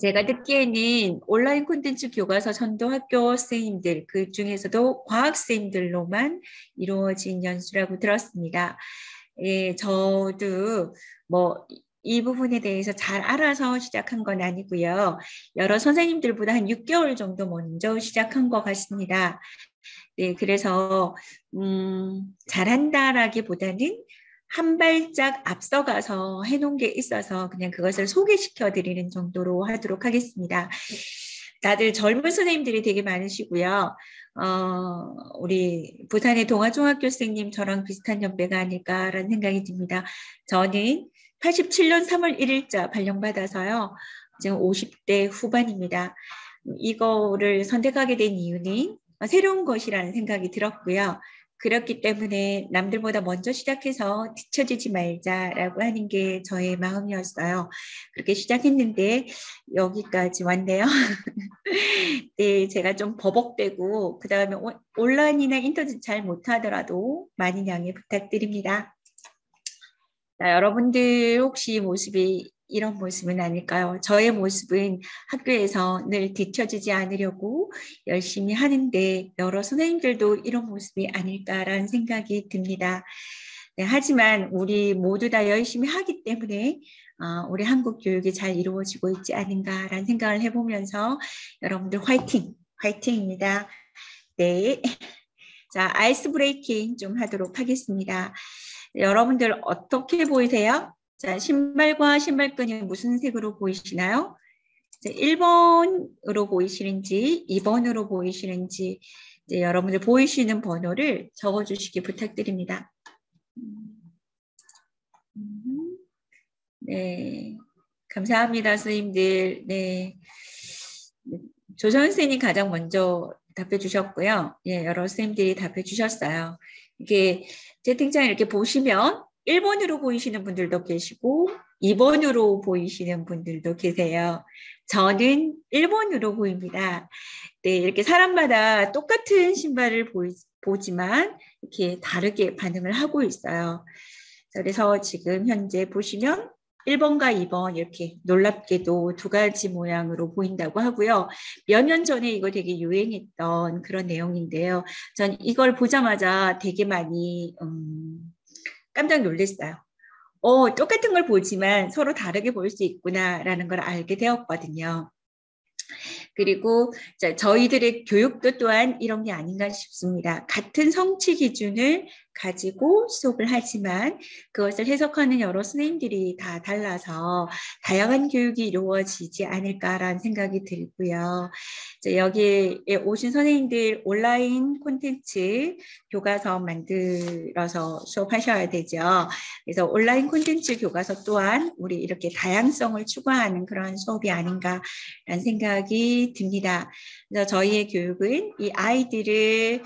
제가 듣기에는 온라인 콘텐츠 교과서 전도 학교 선생님들, 그 중에서도 과학생들로만 이루어진 연수라고 들었습니다. 예, 저도 뭐 이 부분에 대해서 잘 알아서 시작한 건 아니고요. 여러 선생님들보다 한 6개월 정도 먼저 시작한 것 같습니다. 네, 그래서 잘한다라기보다는 한 발짝 앞서가서 해놓은 게 있어서 그냥 그것을 소개시켜 드리는 정도로 하도록 하겠습니다. 다들 젊은 선생님들이 되게 많으시고요. 우리 부산의 동아중학교 선생님 저랑 비슷한 연배가 아닐까라는 생각이 듭니다. 저는 87년 3월 1일자 발령받아서요. 지금 50대 후반입니다. 이거를 선택하게 된 이유는 새로운 것이라는 생각이 들었고요. 그렇기 때문에 남들보다 먼저 시작해서 뒤처지지 말자라고 하는 게 저의 마음이었어요. 그렇게 시작했는데 여기까지 왔네요. 네, 제가 좀 버벅대고 그 다음에 온라인이나 인터넷 잘 못하더라도 많은 양해 부탁드립니다. 자, 여러분들 혹시 모습이 이런 모습은 아닐까요? 저의 모습은 학교에서 늘 뒤처지지 않으려고 열심히 하는데 여러 선생님들도 이런 모습이 아닐까라는 생각이 듭니다. 네, 하지만 우리 모두 다 열심히 하기 때문에 우리 한국 교육이 잘 이루어지고 있지 않은가라는 생각을 해보면서 여러분들 화이팅! 화이팅입니다. 네. 자, 아이스 브레이킹 좀 하도록 하겠습니다. 여러분들 어떻게 보이세요? 자, 신발과 신발끈이 무슨 색으로 보이시나요? 1번으로 보이시는지 2번으로 보이시는지 이제 여러분들 보이시는 번호를 적어주시기 부탁드립니다. 네, 감사합니다, 선생님들. 네, 조선 선생님 가장 먼저 답해 주셨고요. 예, 여러 선생님들이 답해 주셨어요. 이게 채팅창 이렇게 보시면 1번으로 보이시는 분들도 계시고 2번으로 보이시는 분들도 계세요. 저는 1번으로 보입니다. 네, 이렇게 사람마다 똑같은 신발을 보지만 이렇게 다르게 반응을 하고 있어요. 그래서 지금 현재 보시면 1번과 2번 이렇게 놀랍게도 두 가지 모양으로 보인다고 하고요. 몇 년 전에 이거 되게 유행했던 그런 내용인데요. 전 이걸 보자마자 되게 많이 깜짝 놀랐어요. 똑같은 걸 보지만 서로 다르게 볼 수 있구나라는 걸 알게 되었거든요. 그리고 저희들의 교육도 또한 이런 게 아닌가 싶습니다. 같은 성취 기준을 가지고 수업을 하지만 그것을 해석하는 여러 선생님들이 다 달라서 다양한 교육이 이루어지지 않을까라는 생각이 들고요. 여기에 오신 선생님들 온라인 콘텐츠 교과서 만들어서 수업하셔야 되죠. 그래서 온라인 콘텐츠 교과서 또한 우리 이렇게 다양성을 추구하는 그런 수업이 아닌가라는 생각이 듭니다. 그래서 저희의 교육은 이 아이들을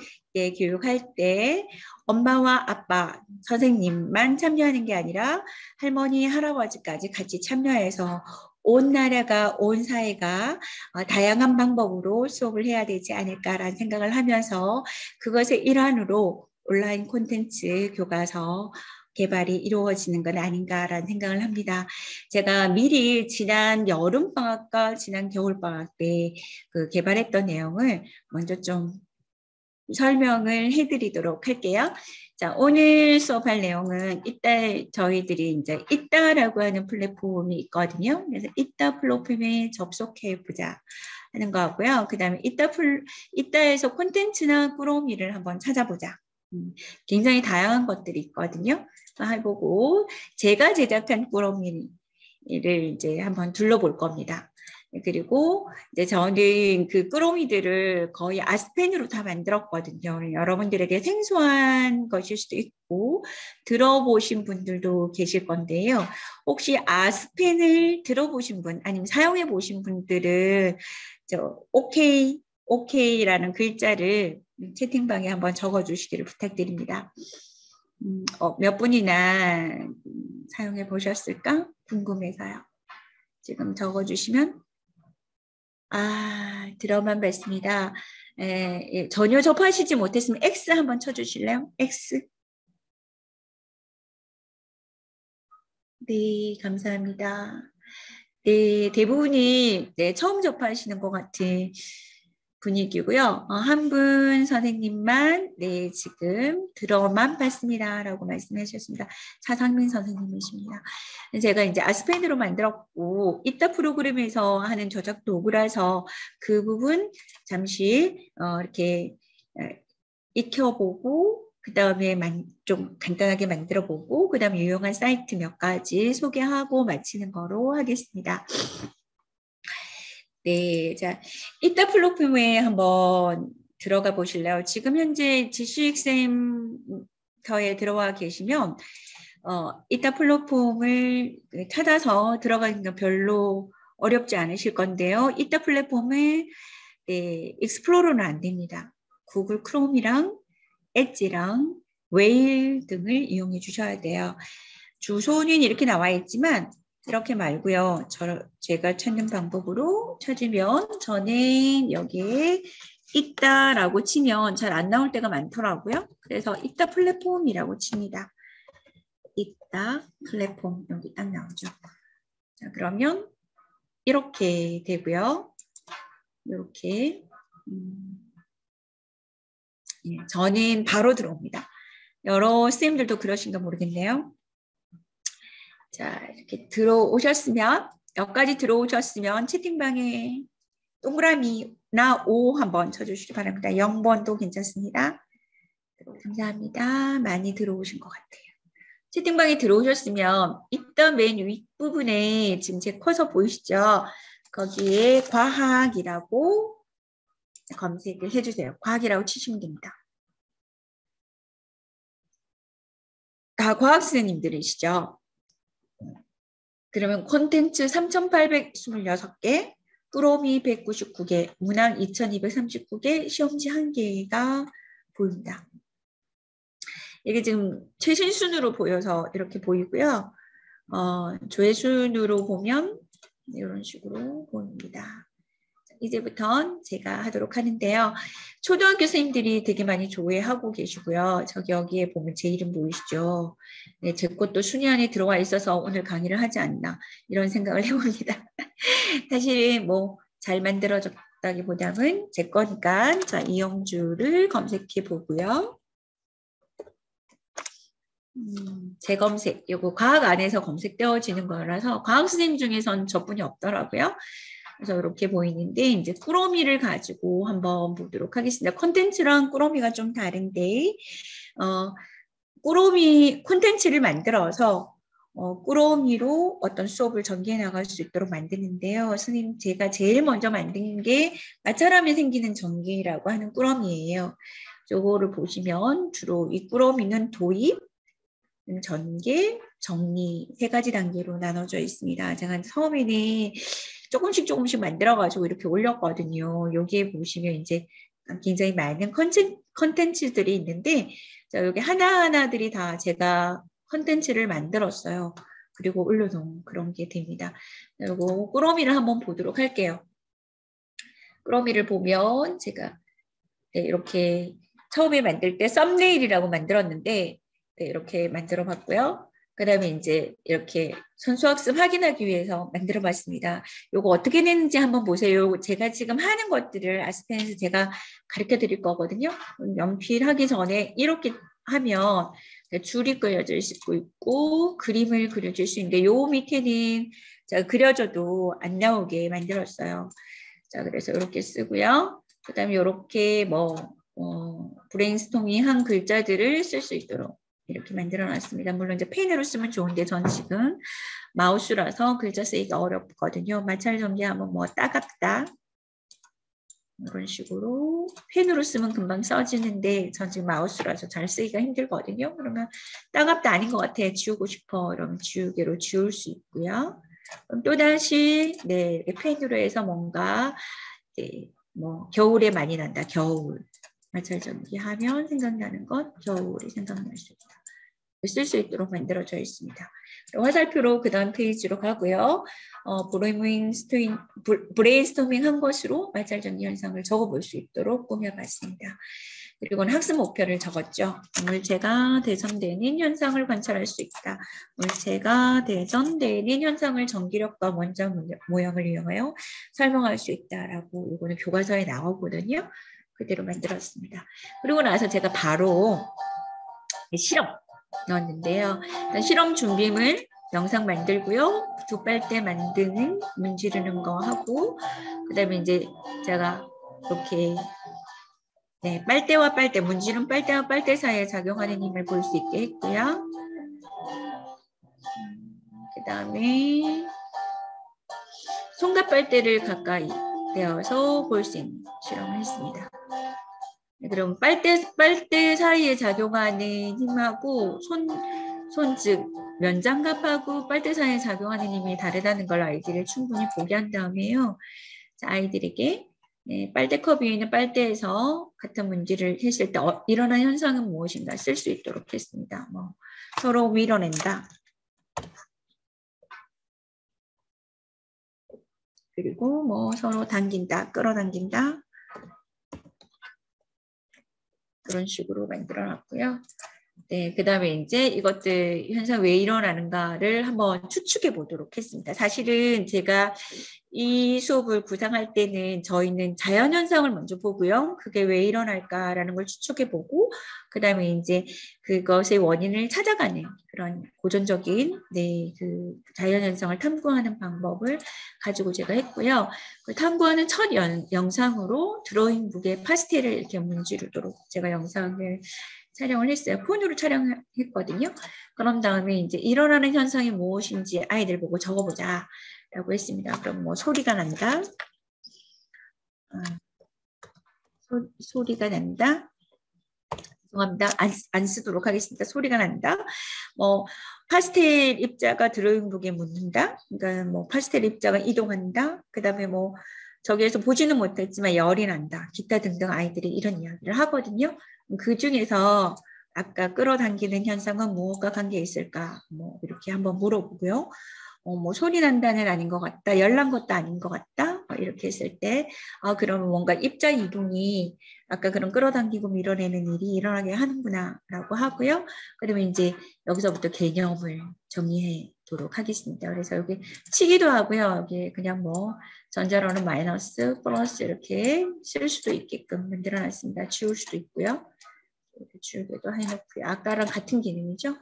교육할 때 엄마와 아빠, 선생님만 참여하는 게 아니라 할머니, 할아버지까지 같이 참여해서 온 나라가, 온 사회가 다양한 방법으로 수업을 해야 되지 않을까라는 생각을 하면서 그것의 일환으로 온라인 콘텐츠 교과서 개발이 이루어지는 건 아닌가라는 생각을 합니다. 제가 미리 지난 여름방학과 지난 겨울방학 때 그 개발했던 내용을 먼저 좀 설명을 해드리도록 할게요. 자, 오늘 수업할 내용은 이따 저희들이 이제 이따라고 하는 플랫폼이 있거든요. 그래서 이따 플랫폼에 접속해 보자 하는 거고요. 그 다음에 이따에서 콘텐츠나 꾸러미를 한번 찾아보자. 굉장히 다양한 것들이 있거든요. 해보고 제가 제작한 꾸러미를 이제 한번 둘러볼 겁니다. 그리고 이제 저는 그 꾸러미들을 거의 아스펜으로 다 만들었거든요. 여러분들에게 생소한 것일 수도 있고 들어보신 분들도 계실 건데요. 혹시 아스펜을 들어보신 분 아니면 사용해 보신 분들은 오케이라는 글자를 채팅방에 한번 적어주시기를 부탁드립니다. 몇 분이나 사용해 보셨을까 궁금해서요. 지금 적어주시면 들어만 봤습니다. 전혀 접하시지 못했으면 X 한번 쳐주실래요? X. 네, 감사합니다. 네, 대부분이 네, 처음 접하시는 것 같은 분위기고요. 한 분 선생님만 네, 지금 들어만 봤습니다라고 말씀해 주셨습니다. 차상민 선생님이십니다. 제가 이제 아스펜으로 만들었고 이따 프로그램에서 하는 저작 도구라서 그 부분 잠시 이렇게 익혀보고 그 다음에 좀 간단하게 만들어보고 그 다음에 유용한 사이트 몇 가지 소개하고 마치는 거로 하겠습니다. 네, 자, 이따 플랫폼에 한번 들어가 보실래요? 지금 현재 GCX센터에 들어와 계시면 이따 플랫폼을 찾아서 들어가는 건 별로 어렵지 않으실 건데요. 이따 플랫폼을 네, 익스플로러는 안 됩니다. 구글 크롬이랑 엣지랑 웨일 등을 이용해 주셔야 돼요. 주소는 이렇게 나와 있지만 이렇게 말고요. 제가 찾는 방법으로 찾으면 저는 여기에 있다라고 치면 잘 안 나올 때가 많더라고요. 그래서 있다 플랫폼이라고 칩니다. 있다 플랫폼 여기 딱 나오죠. 자, 그러면 이렇게 되고요. 이렇게 예, 저는 바로 들어옵니다. 여러 선생님들도 그러신가 모르겠네요. 자, 이렇게 들어오셨으면 여기까지 들어오셨으면 채팅방에 동그라미나 O 한번 쳐주시기 바랍니다. 0번도 괜찮습니다. 감사합니다. 많이 들어오신 것 같아요. 채팅방에 들어오셨으면 이따 맨 윗부분에 지금 제 커서 보이시죠? 거기에 과학이라고 검색을 해주세요. 과학이라고 치시면 됩니다. 다 과학 선생님들이시죠? 그러면 콘텐츠 3,826개, 꾸러미 199개, 문항 2,239개, 시험지 1개가 보입니다. 이게 지금 최신 순으로 보여서 이렇게 보이고요. 조회순으로 보면 이런 식으로 보입니다. 이제부터 제가 하도록 하는데요. 초등학교 선생님들이 되게 많이 조회하고 계시고요. 저기 여기에 보면 제 이름 보이시죠? 네, 제 것도 순위 안에 들어와 있어서 오늘 강의를 하지 않나 이런 생각을 해봅니다. 사실 뭐 잘 만들어졌다기보다는 제 거니까 자 이영주를 검색해 보고요. 재검색, 이거 과학 안에서 검색되어지는 거라서 과학 선생님 중에선 저분이 없더라고요. 그래서 이렇게 보이는데 이제 꾸러미를 가지고 한번 보도록 하겠습니다. 콘텐츠랑 꾸러미가 좀 다른데 꾸러미 콘텐츠를 만들어서 꾸러미로 어떤 수업을 전개해 나갈 수 있도록 만드는데요. 선생님 제가 제일 먼저 만든 게 마찰하면 생기는 전기라고 하는 꾸러미예요. 이거를 보시면 주로 이 꾸러미는 도입, 전개, 정리 세 가지 단계로 나눠져 있습니다. 제가 처음에는 조금씩 만들어가지고 이렇게 올렸거든요. 여기에 보시면 이제 굉장히 많은 컨텐츠들이 있는데 자, 여기 하나하나들이 다 제가 컨텐츠를 만들었어요. 그리고 올려놓은 그런 게 됩니다. 그리고 꾸러미를 한번 보도록 할게요. 꾸러미를 보면 제가 네, 이렇게 처음에 만들 때 썸네일이라고 만들었는데 네, 이렇게 만들어 봤고요. 그 다음에 이제 이렇게 선수학습 확인하기 위해서 만들어 봤습니다. 요거 어떻게 되는지 한번 보세요. 제가 지금 하는 것들을 아스펜에서 제가 가르쳐 드릴 거거든요. 연필하기 전에 이렇게 하면 줄이 그려질 수 있고 그림을 그려줄 수 있는데 요 밑에는 제가 그려줘도 안 나오게 만들었어요. 자, 그래서 이렇게 쓰고요. 그 다음에 이렇게 브레인스토밍 한 글자들을 쓸 수 있도록 이렇게 만들어 놨습니다. 물론 이제 펜으로 쓰면 좋은데 전 지금 마우스라서 글자 쓰기가 어렵거든요. 마찰 전개하면 뭐 따갑다 이런 식으로 펜으로 쓰면 금방 써지는데 전 지금 마우스라서 잘 쓰기가 힘들거든요. 그러면 따갑다 아닌 것 같아 지우고 싶어 이러면 지우개로 지울 수 있고요. 그럼 또다시 네, 펜으로 해서 뭔가 네, 뭐 겨울에 많이 난다. 겨울. 마찰 전기하면 생각나는 것 겨울이 생각날 수 있다. 쓸 수 있도록 만들어져 있습니다. 화살표로 그 다음 페이지로 가고요. 브레인스토밍 한 것으로 마찰 전기 현상을 적어볼 수 있도록 꾸며봤습니다. 그리고는 학습 목표를 적었죠. 물체가 대전되는 현상을 관찰할 수 있다. 물체가 대전되는 현상을 전기력과 원자 모형을 이용하여 설명할 수 있다라고 이거는 교과서에 나오거든요. 그대로 만들었습니다. 그리고 나서 제가 바로 실험 넣었는데요. 일단 실험 준비물 영상 만들고요. 두 빨대 만드는 문지르는 거 하고 그다음에 이제 제가 이렇게 네, 빨대와 빨대, 문지른 빨대와 빨대 사이에 작용하는 힘을 볼 수 있게 했고요. 그 다음에 손과 빨대를 가까이 대어서 볼 수 있는 실험을 했습니다. 네, 그럼 빨대 사이에 작용하는 힘하고 즉 면장갑하고 빨대 사이에 작용하는 힘이 다르다는 걸 아이들을 충분히 보게 한 다음에요. 자, 아이들에게 네, 빨대컵 위에 있는 빨대에서 같은 문제를 했을 때 일어난 현상은 무엇인가 쓸 수 있도록 했습니다. 뭐 서로 밀어낸다. 그리고 뭐 서로 당긴다, 끌어당긴다. 그런 식으로 만들어놨고요. 네, 그 다음에 이제 이것들 현상 왜 일어나는가를 한번 추측해 보도록 했습니다. 사실은 제가 이 수업을 구상할 때는 저희는 자연현상을 먼저 보고요. 그게 왜 일어날까라는 걸 추측해 보고, 그 다음에 이제 그것의 원인을 찾아가는 그런 고전적인 네, 그 자연현상을 탐구하는 방법을 가지고 제가 했고요. 그 탐구하는 첫 영상으로 드로잉북에 파스텔을 이렇게 문지르도록 제가 영상을 촬영을 했어요. 폰으로 촬영했거든요. 그런 다음에 이제 일어나는 현상이 무엇인지 아이들 보고 적어보자 라고 했습니다. 그럼 뭐 소리가 난다. 소리가 난다. 죄송합니다. 안 쓰도록 하겠습니다. 소리가 난다. 뭐 파스텔 입자가 드로잉북에 묻는다. 그러니까 뭐 파스텔 입자가 이동한다. 그 다음에 뭐 저기에서 보지는 못했지만 열이 난다. 기타 등등 아이들이 이런 이야기를 하거든요. 그 중에서 아까 끌어당기는 현상은 무엇과 관계 있을까? 뭐 이렇게 한번 물어보고요. 뭐 소리 난다는 아닌 것 같다. 열난 것도 아닌 것 같다. 이렇게 했을 때 그러면 뭔가 입자 이동이 아까 그런 끌어당기고 밀어내는 일이 일어나게 하는구나 라고 하고요. 그러면 이제 여기서부터 개념을 정리하도록 하겠습니다. 그래서 여기 치기도 하고요. 여기 그냥 뭐 전자로는 마이너스, 플러스 이렇게 쓸 수도 있게끔 만들어놨습니다. 지울 수도 있고요. 이렇게 지우기도 해놓고요. 아까랑 같은 기능이죠.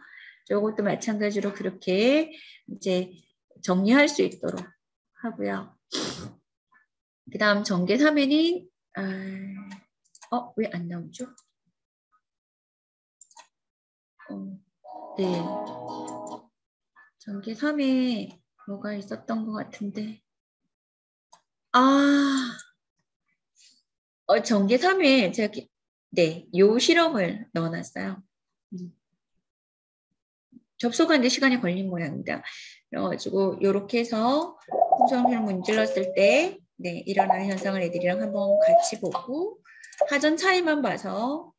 이것도 마찬가지로 그렇게 이제 정리할 수 있도록 하고요. 그 다음 전개 3에는 왜 안 나오죠? 네. 전개 3에 뭐가 있었던 것 같은데. 전개 3에 제가 네, 요 실험을 넣어놨어요. 접속하는데 시간이 걸린 모양입니다. 그래가지고 이렇게 해서 풍선을 문질렀을 때 네, 일어나는 현상을 애들이랑 한번 같이 보고 하전 차이만 봐서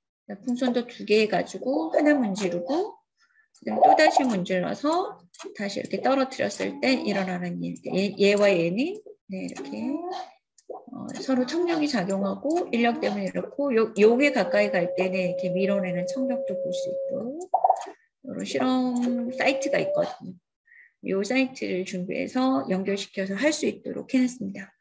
풍선도 2개 해가지고 하나 문지르고 또 다시 문질러서 다시 이렇게 떨어뜨렸을 때 일어나는 일들 얘와 얘는 네, 이렇게 서로 청력이 작용하고 인력 때문에 이렇고 요게 가까이 갈 때는 이렇게 밀어내는 청력도 볼 수 있도록 이런 실험 사이트가 있거든요. 이 사이트를 준비해서 연결시켜서 할 수 있도록 해놨습니다.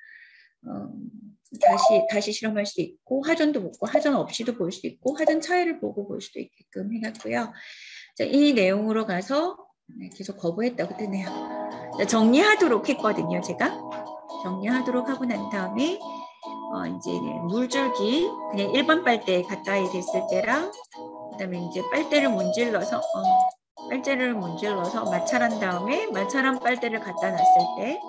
다시 실험할 수 있고 하전도 보고 하전 없이도 볼 수 있고 하전 차이를 보고 볼 수도 있게끔 해놨고요. 자, 이 내용으로 가서 계속 거부했다고 뜨네요. 자, 정리하도록 했거든요. 제가 정리하도록 하고 난 다음에 이제 물줄기 그냥 일반 빨대에 가까이 됐을 때랑 그다음에 이제 빨대를 문질러서 마찰한 다음에 마찰한 빨대를 갖다 놨을 때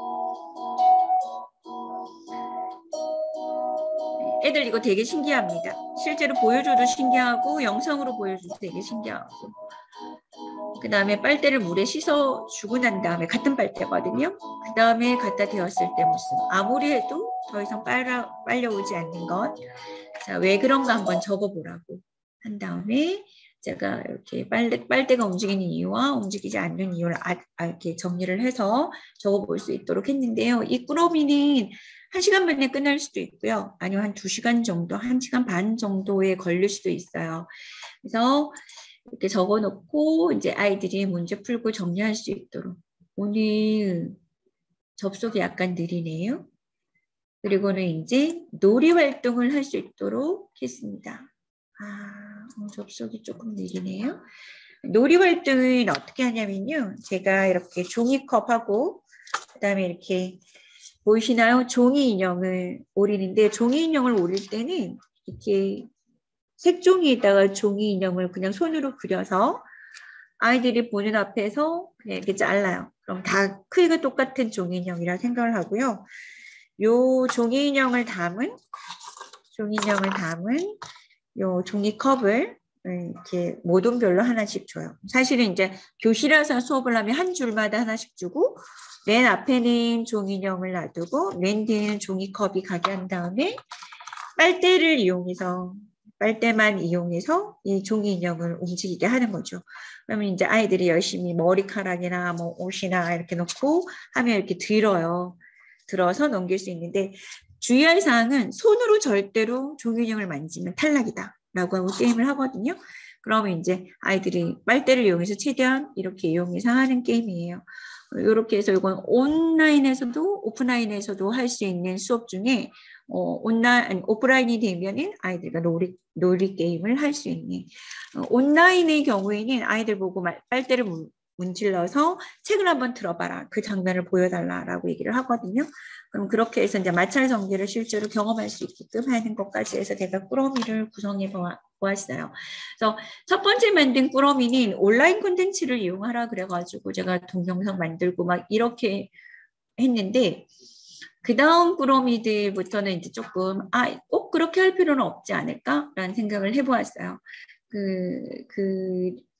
애들 이거 되게 신기합니다. 실제로 보여줘도 신기하고 영상으로 보여줘도 되게 신기하고 그 다음에 빨대를 물에 씻어주고 난 다음에 같은 빨대거든요. 그 다음에 갖다 대었을 때 무슨 아무리 해도 더 이상 빨려오지 않는 것. 자, 왜 그런가 한번 적어보라고 한 다음에 제가 이렇게 빨대가 움직이는 이유와 움직이지 않는 이유를 이렇게 정리를 해서 적어볼 수 있도록 했는데요. 이 꾸러미는 1시간 만에 끝날 수도 있고요. 아니면 한 2시간 정도, 1시간 반 정도에 걸릴 수도 있어요. 그래서 이렇게 적어놓고 이제 아이들이 문제 풀고 정리할 수 있도록. 오늘 접속이 약간 느리네요. 그리고는 이제 놀이 활동을 할 수 있도록 했습니다. 접속이 조금 느리네요. 놀이 활동은 어떻게 하냐면요. 제가 이렇게 종이컵하고 그다음에 이렇게 보이시나요? 종이 인형을 오리는데 종이 인형을 오릴 때는 이렇게 색종이에다가 종이 인형을 그냥 손으로 그려서 아이들이 보는 앞에서 그냥 이렇게 잘라요. 그럼 다 크기가 똑같은 종이 인형이라 생각을 하고요. 요 종이 인형을 담은 요 종이컵을 이렇게 모둠별로 하나씩 줘요. 사실은 이제 교실에서 수업을 하면 한 줄마다 하나씩 주고 맨 앞에는 종이 인형을 놔두고 맨 뒤에는 종이컵이 가게 한 다음에 빨대만 이용해서 이 종이 인형을 움직이게 하는 거죠. 그러면 이제 아이들이 열심히 머리카락이나 뭐 옷이나 이렇게 놓고 하면 이렇게 들어서 넘길 수 있는데 주의할 사항은 손으로 절대로 종이 인형을 만지면 탈락이다 라고 하고 게임을 하거든요. 그러면 이제 아이들이 빨대를 이용해서 최대한 이렇게 이용해서 하는 게임이에요. 이렇게 해서 이건 온라인에서도 오프라인에서도 할 수 있는 수업 중에 오프라인이 되면은 아이들과 놀이 게임을 할 수 있는 온라인의 경우에는 아이들 보고 빨대를 문질러서 책을 한번 들어봐라. 그 장면을 보여달라라고 얘기를 하거든요. 그럼 그렇게 해서 이제 마찰 전개를 실제로 경험할 수 있게끔 하는 것까지 해서 제가 꾸러미를 구성해 보았어요. 그래서 첫 번째 만든 꾸러미는 온라인 콘텐츠를 이용하라 그래가지고 제가 동영상 만들고 막 이렇게 했는데 그 다음 꾸러미들부터는 이제 조금 꼭 그렇게 할 필요는 없지 않을까라는 생각을 해보았어요.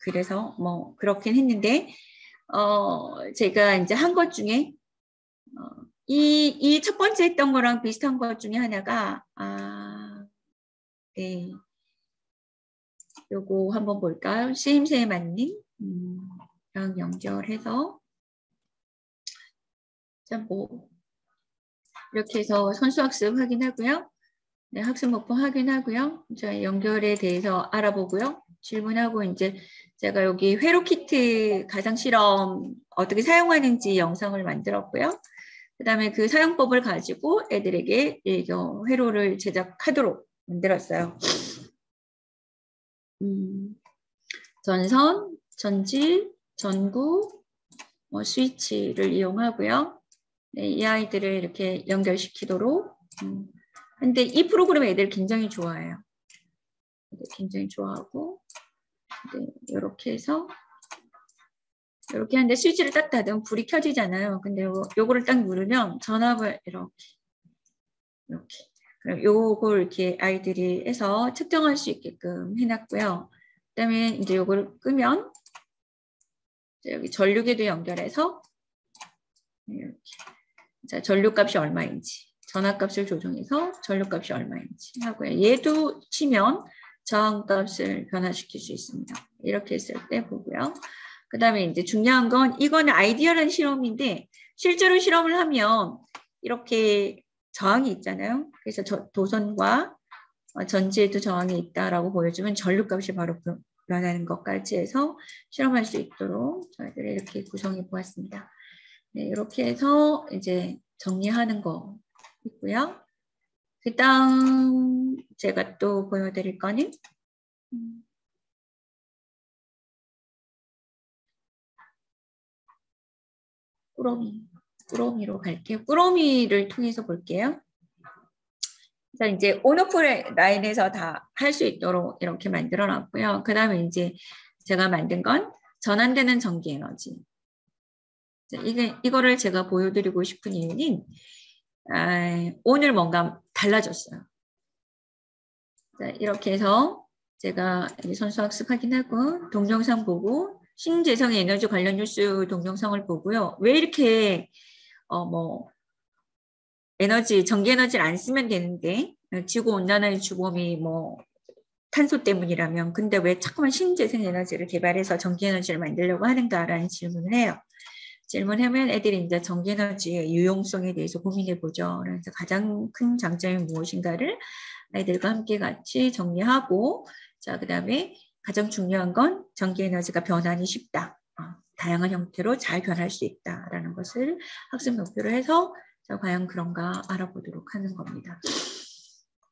그래서 뭐 그렇긴 했는데 제가 이제 한 것 중에 이 첫 번째 했던 거랑 비슷한 것 중에 하나가 네. 요거 한번 볼까요? 쓰임새에 맞는 랑 연결해서 자, 뭐 이렇게 해서 선수학습 확인하고요. 네, 학습 목표 확인하고요. 자, 연결에 대해서 알아보고요. 질문하고 이제 제가 여기 회로키트 가상실험 어떻게 사용하는지 영상을 만들었고요. 그 다음에 그 사용법을 가지고 애들에게 회로를 제작하도록 만들었어요. 전선, 전질, 전구, 스위치를 이용하고요. 네, 이 아이들을 이렇게 연결시키도록. 근데 이 프로그램 애들 굉장히 좋아해요. 굉장히 좋아하고, 네, 이렇게 해서 이렇게 하는데 스위치를 딱 닫으면 불이 켜지잖아요. 근데 요거를 딱 누르면 전압을 이렇게 그럼 요걸 이렇게 아이들이 해서 측정할 수 있게끔 해놨고요. 그다음에 이제 요걸 끄면 여기 전류계도 연결해서 이렇게 자 전류값이 얼마인지 전압값을 조정해서 전류값이 얼마인지 하고요. 얘도 치면 저항값을 변화시킬 수 있습니다. 이렇게 했을 때 보고요. 그 다음에 이제 중요한 건 이거는 아이디어라는 실험인데 실제로 실험을 하면 이렇게 저항이 있잖아요. 그래서 도선과 전지에도 저항이 있다라고 보여주면 전류값이 바로 변하는 것까지 해서 실험할 수 있도록 저희들이 이렇게 구성해 보았습니다. 네, 이렇게 해서 이제 정리하는 거 있고요. 그 다음 제가 또 보여드릴 거는 꾸러미로 갈게요. 꾸러미를 통해서 볼게요. 그래서 이제 온오프 라인에서 다 할 수 있도록 이렇게 만들어 놨고요. 그 다음에 이제 제가 만든 건 전환되는 전기 에너지. 이거를 제가 보여드리고 싶은 이유는 오늘 뭔가 달라졌어요. 자, 이렇게 해서 제가 선수학습 확인하고 동영상 보고 신재생의 에너지 관련 뉴스 동영상을 보고요. 왜 이렇게 전기 에너지를 안 쓰면 되는데 지구 온난화의 주범이 탄소 때문이라면 근데 왜 자꾸만 신재생 에너지를 개발해서 전기 에너지를 만들려고 하는가라는 질문을 해요. 질문하면 애들이 이제 전기 에너지의 유용성에 대해서 고민해 보죠. 그래서 가장 큰 장점이 무엇인가를 아이들과 함께 같이 정리하고, 자, 그다음에 가장 중요한 건 전기 에너지가 변환이 쉽다. 다양한 형태로 잘 변할 수 있다라는 것을 학습 목표로 해서 자, 과연 그런가 알아보도록 하는 겁니다.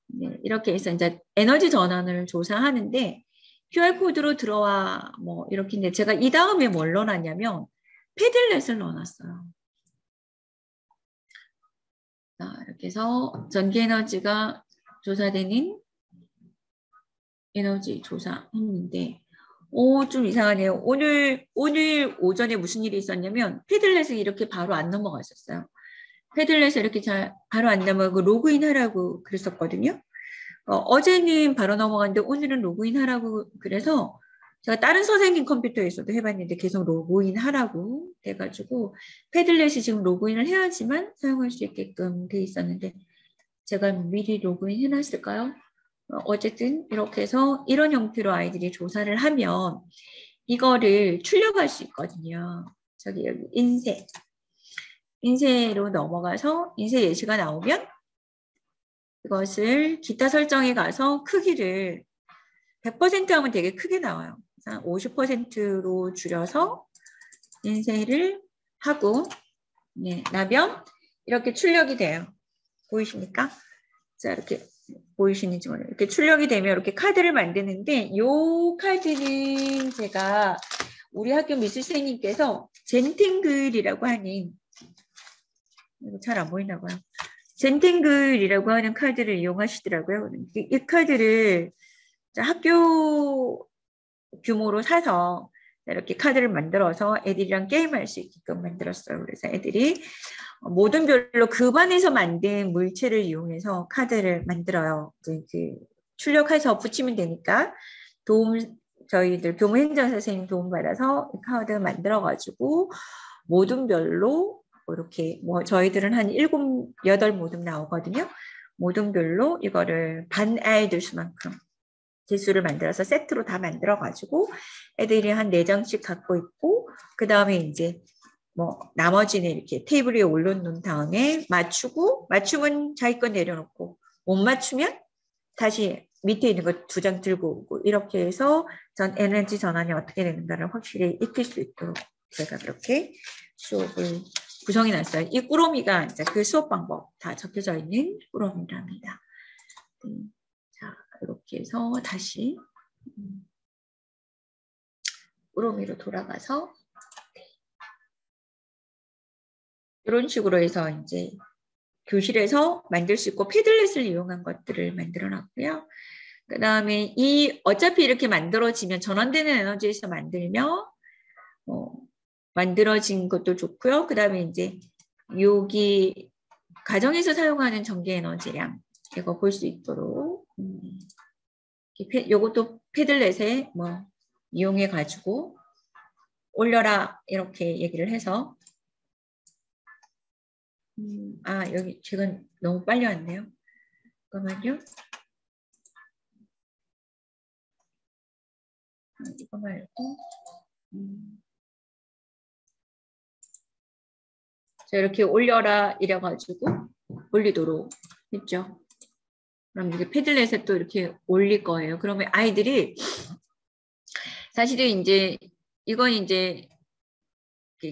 네, 이렇게 해서 이제 에너지 전환을 조사하는데 QR코드로 들어와 뭐 이렇게인데 제가 이 다음에 뭘 넣어놨냐면 패들렛을 넣어놨어요. 자, 이렇게 해서 전기 에너지가 조사되는 에너지 조사했는데 좀 이상하네요. 오늘 오전에 무슨 일이 있었냐면 패들렛을 이렇게 바로 안 넘어갔었어요. 패들렛을 이렇게 잘 바로 안 넘어가고 로그인 하라고 그랬었거든요. 어제는 바로 넘어갔는데 오늘은 로그인 하라고 그래서 제가 다른 선생님 컴퓨터에서도 해봤는데 계속 로그인 하라고 돼가지고 패들렛이 지금 로그인을 해야지만 사용할 수 있게끔 돼 있었는데 제가 미리 로그인 해놨을까요? 어쨌든 이렇게 해서 이런 형태로 아이들이 조사를 하면 이거를 출력할 수 있거든요. 저기 여기 인쇄로 넘어가서 인쇄 예시가 나오면 이것을 기타 설정에 가서 크기를 100% 하면 되게 크게 나와요. 50%로 줄여서 인쇄를 하고 나면 이렇게 출력이 돼요. 보이십니까? 자, 이렇게 보이시는지 모르겠어요. 이렇게 출력이 되면 이렇게 카드를 만드는데 이 카드는 제가 우리 학교 미술 선생님께서 젠탱글이라고 하는 이거 잘 안 보이나 봐요. 젠탱글이라고 하는 카드를 이용하시더라고요. 이 카드를 학교 규모로 사서 이렇게 카드를 만들어서 애들이랑 게임할 수 있게끔 만들었어요. 그래서 애들이 모든 별로 그 반에서 만든 물체를 이용해서 카드를 만들어요. 그 출력해서 붙이면 되니까 저희들 교무 행정 선생님 도움 받아서 카드 만들어가지고 모든 별로 이렇게 뭐 저희들은 한 7, 8 모듬 나오거든요. 모듬별로 이거를 반 아이들 수만큼 개수를 만들어서 세트로 다 만들어가지고 애들이 한 4장씩 갖고 있고 그 다음에 이제 뭐 나머지는 이렇게 테이블 위에 올려놓은 다음에 맞추면 자기 거 내려놓고 못 맞추면 다시 밑에 있는 거 2장 들고 오고 이렇게 해서 에너지 전환이 어떻게 되는가를 확실히 익힐 수 있도록 제가 그렇게 수업을 구성해 놨어요. 이 꾸러미가 이제 그 수업 방법 다 적혀져 있는 꾸러미랍니다. 자, 이렇게 해서 다시 꾸러미로 돌아가서 이런 식으로 해서 이제 교실에서 만들 수 있고 패들렛을 이용한 것들을 만들어 놨고요. 그 다음에 어차피 이렇게 만들어지면 전환되는 에너지에서 만들면 만들어진 것도 좋고요. 그 다음에 이제 여기 가정에서 사용하는 전기 에너지량 이거 볼 수 있도록 요것도 패들렛에 뭐 이용해 가지고 올려라 이렇게 얘기를 해서 여기 제가 너무 빨리 왔네요. 잠깐만요. 이거 말고 자, 이렇게 올려라 이래가지고 올리도록 했죠. 그럼 이제 패들렛에 또 이렇게 올릴 거예요. 그러면 아이들이 사실은 이제 이건 이제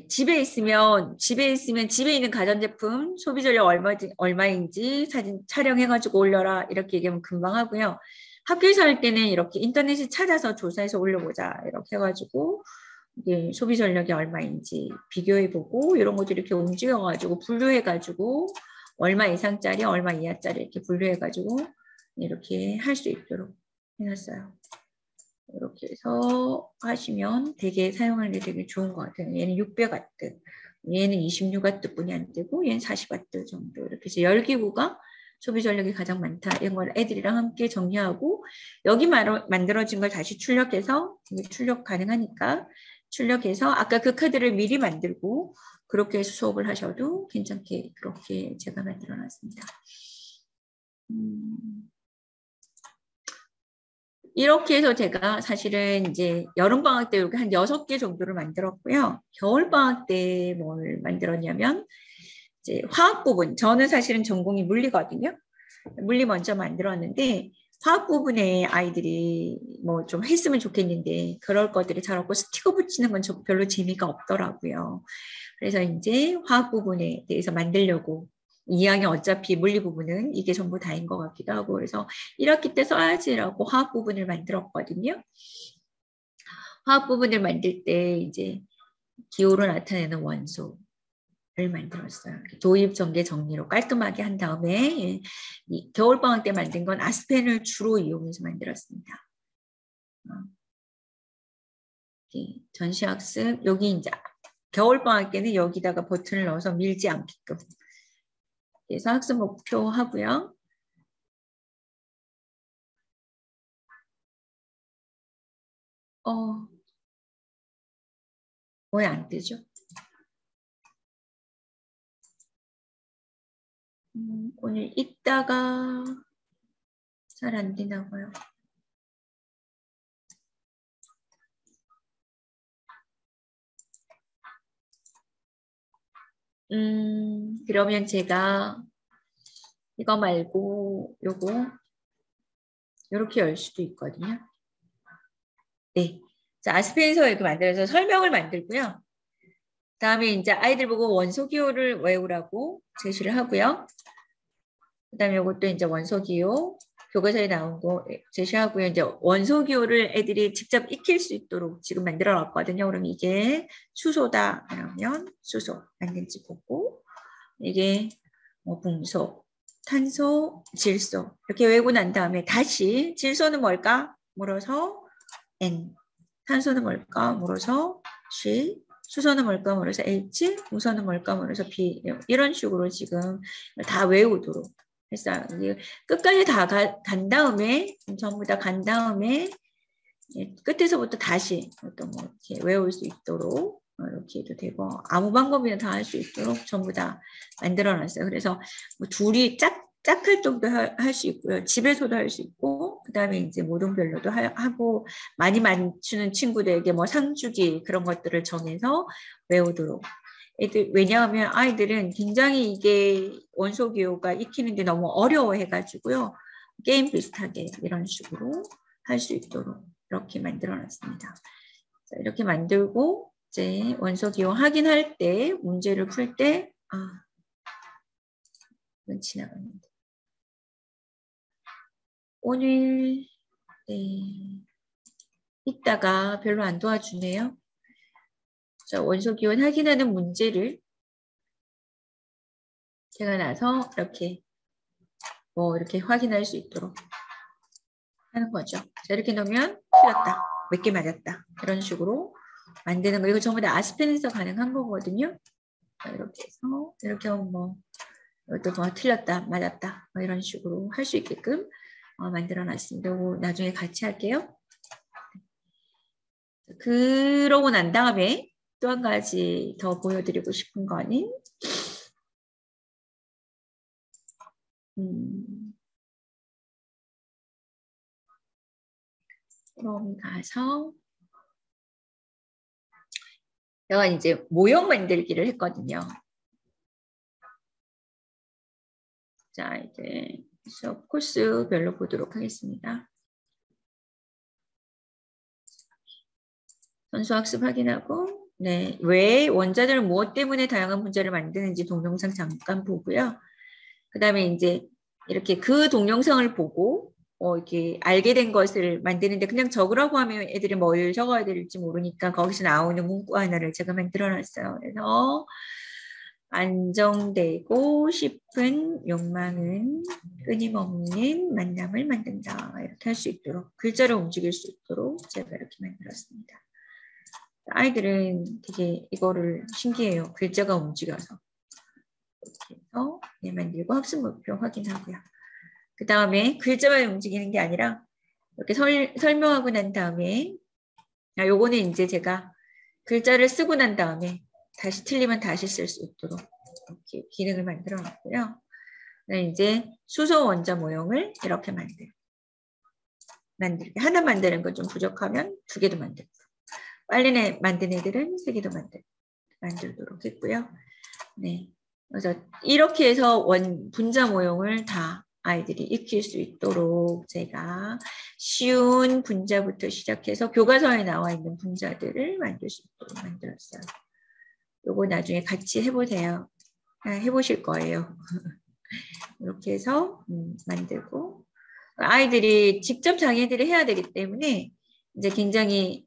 집에 있으면 집에 있는 가전제품 소비 전력 얼마인지 사진 촬영해가지고 올려라 이렇게 얘기하면 금방 하고요. 학교에서 할 때는 이렇게 인터넷에 찾아서 조사해서 올려보자 이렇게 해가지고 소비 전력이 얼마인지 비교해보고 이런 것들 이렇게 움직여가지고 분류해가지고 얼마 이상짜리 얼마 이하짜리 이렇게 분류해가지고 이렇게 할 수 있도록 해놨어요. 이렇게 해서 하시면 되게 사용하는 게 되게 좋은 것 같아요. 얘는 600W, 얘는 26W 뿐이 안 되고 얘는 40W 정도 이렇게 해서 열기구가 소비 전력이 가장 많다. 이런 걸 애들이랑 함께 정리하고 여기 만들어진 걸 다시 출력해서 출력 가능하니까 출력해서 아까 그 카드를 미리 만들고 그렇게 해서 수업을 하셔도 괜찮게 그렇게 제가 만들어 놨습니다. 이렇게 해서 제가 사실은 이제 여름방학 때 이렇게 한 6개 정도를 만들었고요. 겨울방학 때 뭘 만들었냐면 이제 화학 부분. 저는 사실은 전공이 물리거든요. 물리 먼저 만들었는데 화학 부분에 아이들이 뭐 좀 했으면 좋겠는데 그럴 것들이 잘 없고 스티커 붙이는 건 별로 재미가 없더라고요. 그래서 이제 화학 부분에 대해서 만들려고 2학년 어차피 물리 부분은 이게 전부 다인 것 같기도 하고 그래서 1학기 때 써야지라고 화학 부분을 만들었거든요. 화학 부분을 만들 때 이제 기호로 나타내는 원소를 만들었어요. 도입, 전개, 정리로 깔끔하게 한 다음에 이 겨울방학 때 만든 건 아스펜을 주로 이용해서 만들었습니다. 전시학습 여기 이제 겨울방학 때는 여기다가 버튼을 넣어서 밀지 않게끔 그래서 학습 목표 하고요. 왜 안 뜨죠? 오늘 있다가 잘 안 되나 봐요. 그러면 제가 이거 말고 요거 이렇게 열 수도 있거든요. 네. 자, 아스펜서 이렇게 만들어서 설명을 만들고요. 다음에 이제 아이들 보고 원소 기호를 외우라고 제시를 하고요. 그다음에 이것도 이제 원소 기호 교과서에 나온 거 제시하고요. 이제 원소 기호를 애들이 직접 익힐 수 있도록 지금 만들어 놨거든요. 그럼 이게 수소다 그러면 수소 맞는지 보고 이게 뭐 분소, 탄소, 질소 이렇게 외우고 난 다음에 다시 질소는 뭘까 물어서 N, 탄소는 뭘까 물어서 C, 수소는 뭘까 물어서 H, 무소는 뭘까 물어서 B 이런 식으로 지금 다 외우도록 했어요. 끝까지 다 간 다음에 전부 다 간 다음에 끝에서부터 다시 어떤 뭐 이렇게 외울 수 있도록 이렇게 해도 되고 아무 방법이나 다 할 수 있도록 전부 다 만들어놨어요. 그래서 뭐 둘이 짝할 정도 할 수 있고요. 집에서도 할 수 있고 그다음에 이제 모동별로도 하고 많이 맞추는 친구들에게 뭐 상주기 그런 것들을 정해서 외우도록 왜냐하면 아이들은 굉장히 이게 원소 기호가 익히는데 너무 어려워해가지고요. 게임 비슷하게 이런 식으로 할 수 있도록 이렇게 만들어 놨습니다. 자, 이렇게 만들고 이제 원소 기호 확인할 때 문제를 풀 때 이건 지나갔는데 오늘 이따가 별로 안 도와주네요. 자, 원소 기호 확인하는 문제를 제가 나서 이렇게 이렇게 확인할 수 있도록 하는 거죠. 자, 이렇게 넣으면 틀렸다. 몇 개 맞았다. 이런 식으로 만드는 거. 이거 전부 다 아스펜에서 가능한 거거든요. 자, 이렇게 해서 이렇게 하면 뭐 이것도 뭐 틀렸다, 맞았다. 뭐 이런 식으로 할 수 있게끔 만들어 놨습니다. 이거 나중에 같이 할게요. 그러고 난 다음에 또 한 가지 더 보여드리고 싶은 거는 그럼 가서 제가 이제 모형 만들기를 했거든요. 자, 이제 수업 코스별로 보도록 하겠습니다. 선수학습 확인하고 네, 왜 원자들은 무엇 때문에 다양한 문제를 만드는지 동영상 잠깐 보고요. 그 다음에 이제 이렇게 그 동영상을 보고 이렇게 알게 된 것을 만드는데 그냥 적으라고 하면 애들이 뭘 적어야 될지 모르니까 거기서 나오는 문구 하나를 제가 만들어 놨어요. 그래서 안정되고 싶은 욕망은 끊임없는 만남을 만든다. 이렇게 할 수 있도록 글자를 움직일 수 있도록 제가 이렇게 만들었습니다. 아이들은 되게 이거를 신기해요. 글자가 움직여서. 이렇게 해서 만들고 학습 목표 확인하고요. 그 다음에 글자만 움직이는 게 아니라 이렇게 설명하고 난 다음에 요거는 이제 제가 글자를 쓰고 난 다음에 다시 틀리면 다시 쓸 수 있도록 이렇게 기능을 만들어 놨고요. 이제 수소 원자 모형을 이렇게 만들어요. 만들기. 하나 만드는 건 좀 부족하면 2개도 만들고. 빨리 만든 애들은 3개도 만들도록 했고요. 네. 그래서 이렇게 해서 분자 모형을 다 아이들이 익힐 수 있도록 제가 쉬운 분자부터 시작해서 교과서에 나와 있는 분자들을 만들 수 있도록 만들었어요. 요거 나중에 같이 해보세요. 해보실 거예요. 이렇게 해서 만들고 아이들이 직접 자기들이 해야 되기 때문에 이제 굉장히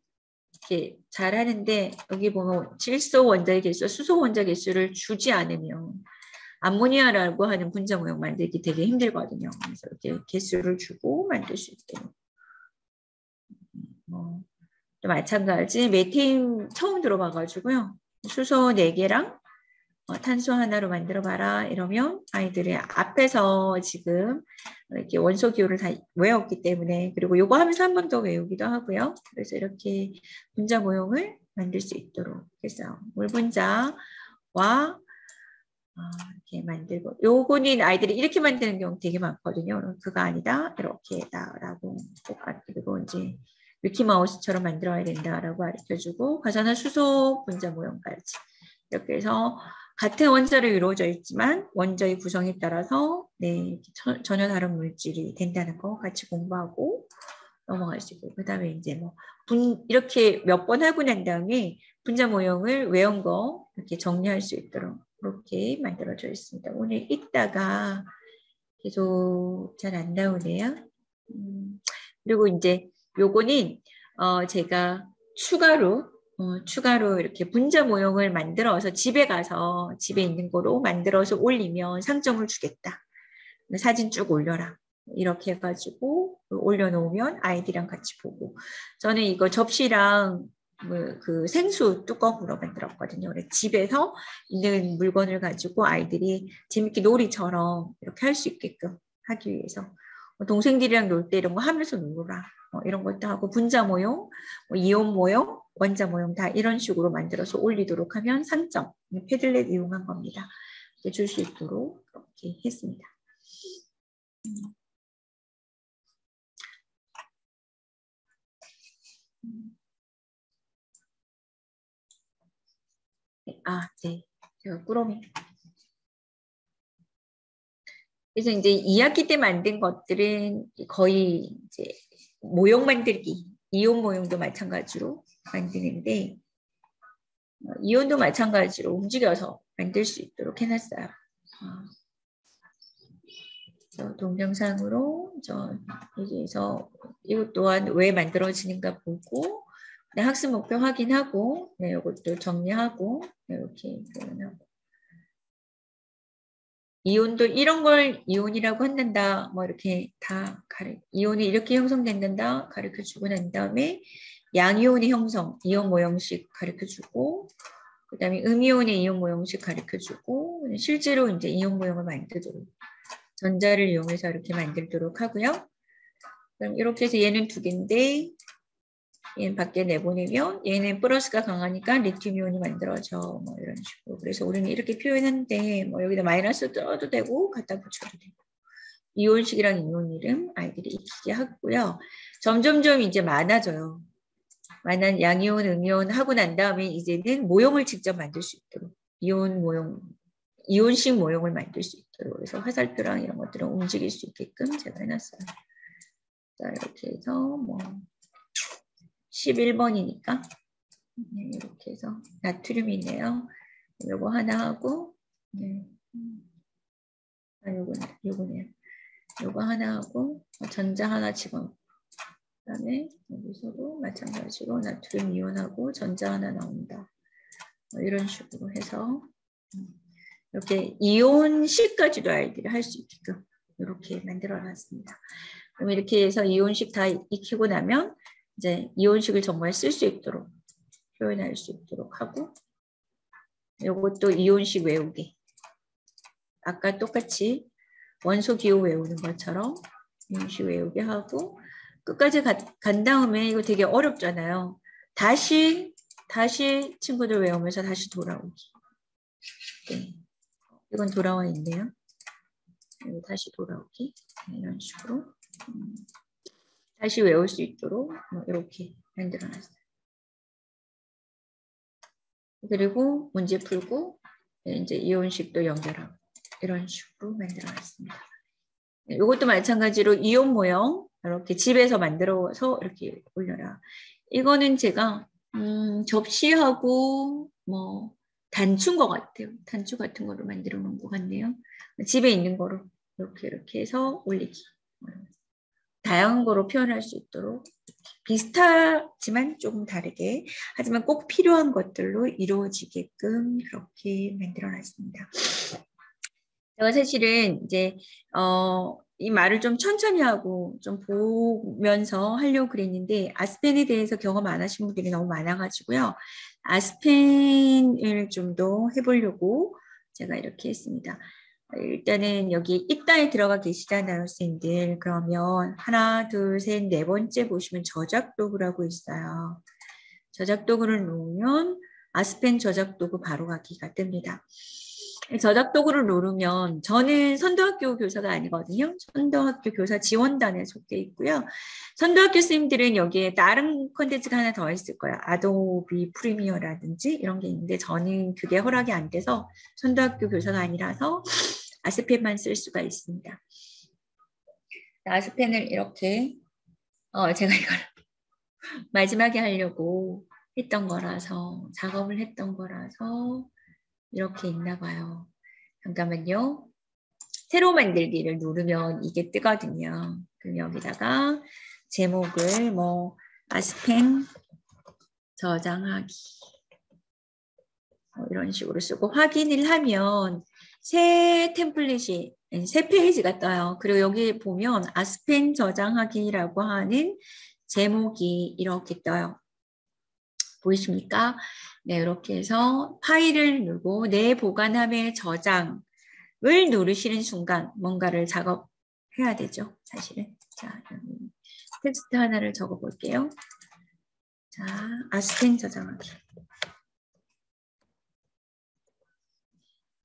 이렇게 잘 하는데 여기 보면 질소 원자의 개수, 수소 원자 개수를 주지 않으면 암모니아라고 하는 분자 모형 만들기 되게 힘들거든요. 그래서 이렇게 개수를 주고 만들 수 있도록. 또 마찬가지 메테인 처음 들어봐가지고요. 수소 4개랑 탄소 하나로 만들어 봐라 이러면 아이들이 앞에서 지금 이렇게 원소 기호를 다 외웠기 때문에 그리고 요거 하면서 한 번 더 외우기도 하고요. 그래서 이렇게 분자 모형을 만들 수 있도록 해서 물 분자와 이렇게 만들고 요거는 아이들이 이렇게 만드는 경우 되게 많거든요. 그거 아니다 이렇게다라고 그리고 이제 미키마우스처럼 만들어야 된다라고 가르쳐주고 가산화 수소 분자 모형까지 이렇게 해서 같은 원자로 이루어져 있지만 원자의 구성에 따라서 네, 전혀 다른 물질이 된다는 거 같이 공부하고 넘어갈 수 있고 그다음에 이제 뭐 이렇게 몇 번 하고 난 다음에 분자 모형을 외운 거 이렇게 정리할 수 있도록 그렇게 만들어져 있습니다. 오늘 읽다가 계속 잘 안 나오네요. 그리고 이제 요거는 제가 추가로 이렇게 분자 모형을 만들어서 집에 가서 집에 있는 거로 만들어서 올리면 상점을 주겠다. 사진 쭉 올려라. 이렇게 해가지고 올려놓으면 아이들이랑 같이 보고 저는 이거 접시랑 그 생수 뚜껑으로 만들었거든요. 그래서 집에서 있는 물건을 가지고 아이들이 재밌게 놀이처럼 이렇게 할 수 있게끔 하기 위해서 동생들이랑 놀 때 이런 거 하면서 놀라 이런 것도 하고 분자 모형, 이온 모형, 원자 모형 다 이런 식으로 만들어서 올리도록 하면 상점, 패들렛 이용한 겁니다. 줄 수 있도록 그렇게 했습니다. 네. 제가 꾸러미. 그래서 이제 2학기 때 만든 것들은 거의 이제 모형 만들기, 이온 모형도 마찬가지로 만드는데 이온도 마찬가지로 움직여서 만들 수 있도록 해놨어요. 동영상으로 여기에서 이것 또한 왜 만들어지는가 보고 학습 목표 확인하고 이것도 정리하고 이렇게 표현하고 이온도 이런 걸 이온이라고 한단다. 뭐 이렇게 다 이온이 이렇게 형성된단다. 가르쳐주고 난 다음에 양이온의 형성, 이온 모형식 가르쳐주고 그 다음에 음이온의 이온 모형식 가르쳐주고 실제로 이제 이온 모형을 만들도록 전자를 이용해서 이렇게 만들도록 하고요. 그럼 이렇게 해서 얘는 2개인데 얘는 밖에 내보내면 얘는 플러스가 강하니까 리튬이온이 만들어져 뭐 이런 식으로. 그래서 우리는 이렇게 표현하는데 뭐 여기다 마이너스 떠도 되고 갖다 붙여도 되고 이온식이랑 이온 이름 아이들이 익히게 하고요. 점점점 이제 많아져요. 많은 양이온, 음이온 하고 난 다음에 이제는 모형을 직접 만들 수 있도록 이온 모형, 이온식 모형을 만들 수 있도록 그래서 화살표랑 이런 것들을 움직일 수 있게끔 제가 해놨어요. 자 이렇게 해서 뭐 11번이니까 이렇게 해서 나트륨이 있네요. 요거 하나 하고 요거네요. 요거 하나 하고 전자 하나 집어넣고 그다음에 여기서도 마찬가지로 나트륨 이온하고 전자 하나 나온다. 이런 식으로 해서 이렇게 이온식까지도 아이들이 할 수 있게끔 이렇게 만들어 놨습니다. 그럼 이렇게 해서 이온식 다 익히고 나면 이제 이온식을 정말 쓸 수 있도록 표현할 수 있도록 하고 이것도 이온식 외우기. 아까 똑같이 원소 기호 외우는 것처럼 이온식 외우기 하고 끝까지 간 다음에 이거 되게 어렵잖아요. 다시 친구들 외우면서 다시 돌아오기. 네. 이건 돌아와 있네요. 다시 돌아오기. 이런 식으로. 다시 외울 수 있도록 이렇게 만들어놨어요. 그리고 문제 풀고 이제 이온식도 연결하고 이런 식으로 만들어놨습니다. 이것도 마찬가지로 이온 모형 이렇게 집에서 만들어서 이렇게 올려라. 이거는 제가 접시하고 뭐 단추인 것 같아요. 단추 같은 거로 만들어 놓은 것 같네요. 집에 있는 거로 이렇게 해서 올리기. 다양한 거로 표현할 수 있도록 비슷하지만 조금 다르게 하지만 꼭 필요한 것들로 이루어지게끔 그렇게 만들어 놨습니다. 제가 사실은 이제 이 말을 좀 천천히 하고 좀 보면서 하려고 그랬는데 아스펜에 대해서 경험 안 하신 분들이 너무 많아가지고요. 아스펜을 좀 더 해보려고 제가 이렇게 했습니다. 일단은 여기 입다에 들어가 계시잖아요, 선생님들. 그러면 하나, 둘, 셋, 네 번째 보시면 저작 도구라고 있어요. 저작 도구를 누르면 아스펜 저작 도구 바로 가기가 뜹니다. 저작 도구를 누르면 저는 선도학교 교사가 아니거든요. 선도학교 교사 지원단에 속해 있고요. 선도학교 선생님들은 여기에 다른 콘텐츠가 하나 더 있을 거예요. 아도비 프리미어라든지 이런 게 있는데 저는 그게 허락이 안 돼서 선도학교 교사가 아니라서 아스펜만 쓸 수가 있습니다. 아스펜을 이렇게 제가 이걸 마지막에 하려고 했던 거라서 작업을 했던 거라서 이렇게 있나 봐요. 잠깐만요. 새로 만들기를 누르면 이게 뜨거든요. 그럼 여기다가 제목을 뭐 아스펜 저장하기 이런 식으로 쓰고 확인을 하면 새 템플릿이 새 페이지가 떠요. 그리고 여기 보면 아스펜 저장하기라고 하는 제목이 이렇게 떠요. 보이십니까? 네, 이렇게 해서 파일을 누르고 내 보관함의 저장을 누르시는 순간 뭔가를 작업해야 되죠. 사실은. 자, 텍스트 하나를 적어 볼게요. 자, 아스펜 저장하기.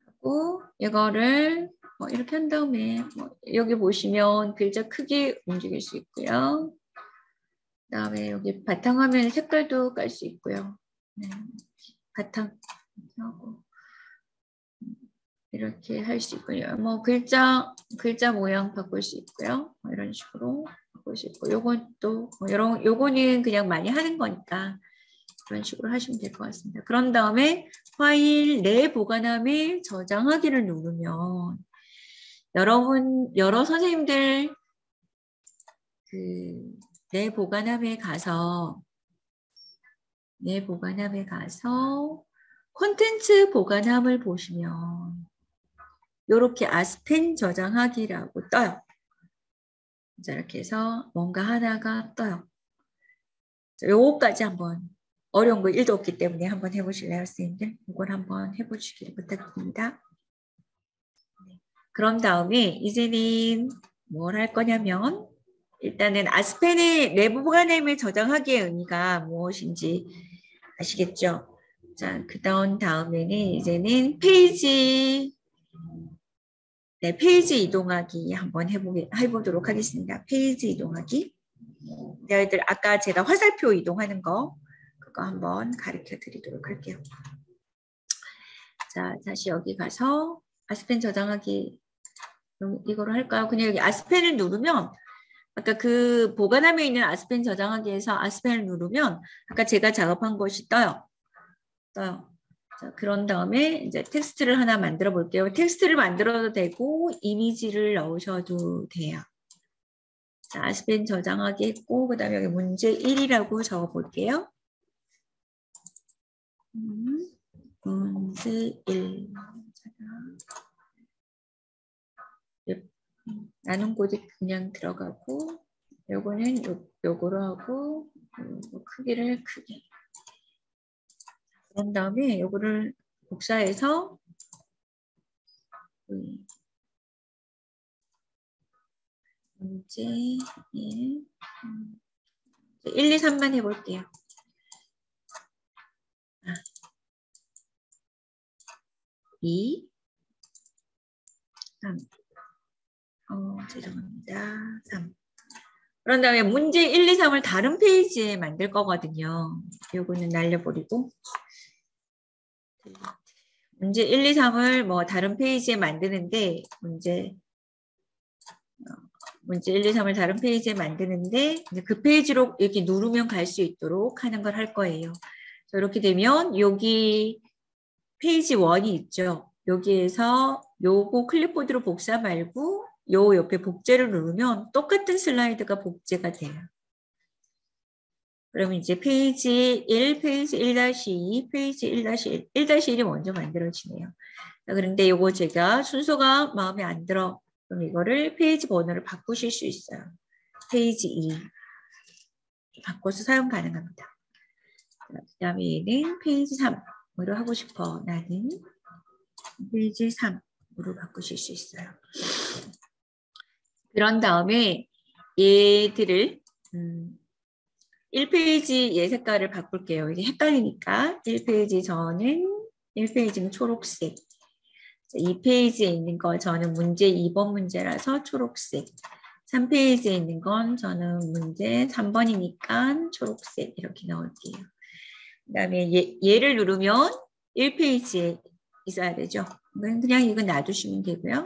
하고 이거를 이렇게 한 다음에 여기 보시면 글자 크기 움직일 수 있고요. 그다음에 여기 바탕화면 색깔도 깔 수 있고요. 네, 바탕 하고 이렇게 할 수 있고요. 뭐 글자 모양 바꿀 수 있고요. 이런 식으로 바꿀 수 있고, 요것도 요거는 그냥 많이 하는 거니까 그런 식으로 하시면 될 것 같습니다. 그런 다음에 파일 내 보관함에 저장하기를 누르면 여러 선생님들 내 보관함에 가서 콘텐츠 보관함을 보시면 이렇게 아스펜 저장하기라고 떠요. 자, 이렇게 해서 뭔가 하나가 떠요. 요거까지 한번 어려운 거 1도 없기 때문에 한번 해보실래요, 선생님들? 이걸 한번 해보시기를 부탁드립니다. 그런 다음에 이제는 뭘 할 거냐면 일단은 아스펜의 내부 보관함을 저장하기의 의미가 무엇인지 아시겠죠? 자, 그 다음에는 이제는 페이지 이동하기 한번 해보도록 하겠습니다. 페이지 이동하기. 너희들 아까 제가 화살표 이동하는 거 그거 한번 가르쳐 드리도록 할게요. 자, 다시 여기 가서 아스펜 저장하기 이거로 할까요? 그냥 여기 아스펜을 누르면 아까 그 보관함에 있는 아스펜 저장하기에서 아스펜을 누르면 아까 제가 작업한 것이 떠요. 자, 그런 다음에 이제 텍스트를 하나 만들어 볼게요. 텍스트를 만들어도 되고 이미지를 넣으셔도 돼요. 자, 아스펜 저장하기 했고 그 다음에 여기 문제 1이라고 적어 볼게요. 문제 1. 나눈 코드 그냥 들어가고 요거는 요거로 하고 크기를 크게. 그런 다음에 요거를 복사해서 문제 1, 1, 2, 3만 해볼게요. 2, 3. 죄송합니다. 3. 그런 다음에 문제 1, 2, 3을 다른 페이지에 만들 거거든요. 요거는 날려버리고. 문제 1, 2, 3을 뭐 다른 페이지에 만드는데, 문제 1, 2, 3을 다른 페이지에 만드는데, 이제 그 페이지로 이렇게 누르면 갈 수 있도록 하는 걸 할 거예요. 이렇게 되면 여기 페이지 1이 있죠. 여기에서 요거 클립보드로 복사 말고 요 옆에 복제를 누르면 똑같은 슬라이드가 복제가 돼요. 그러면 이제 페이지 1, 페이지 1-2, 페이지 1-1, 1-1이 먼저 만들어지네요. 그런데 요거 제가 순서가 마음에 안 들어. 그럼 이거를 페이지 번호를 바꾸실 수 있어요. 페이지 2 바꿔서 사용 가능합니다. 그 다음에 얘는 페이지 3으로 하고 싶어. 나는 페이지 3으로 바꾸실 수 있어요. 그런 다음에 얘들을 1페이지 얘 색깔을 바꿀게요. 이게 헷갈리니까 1페이지 저는 1페이지는 초록색. 2페이지에 있는 거 저는 문제 2번 문제라서 초록색. 3페이지에 있는 건 저는 문제 3번이니까 초록색 이렇게 넣을게요. 그 다음에 얘를 누르면 1페이지에 있어야 되죠. 그냥 이거 놔두시면 되고요.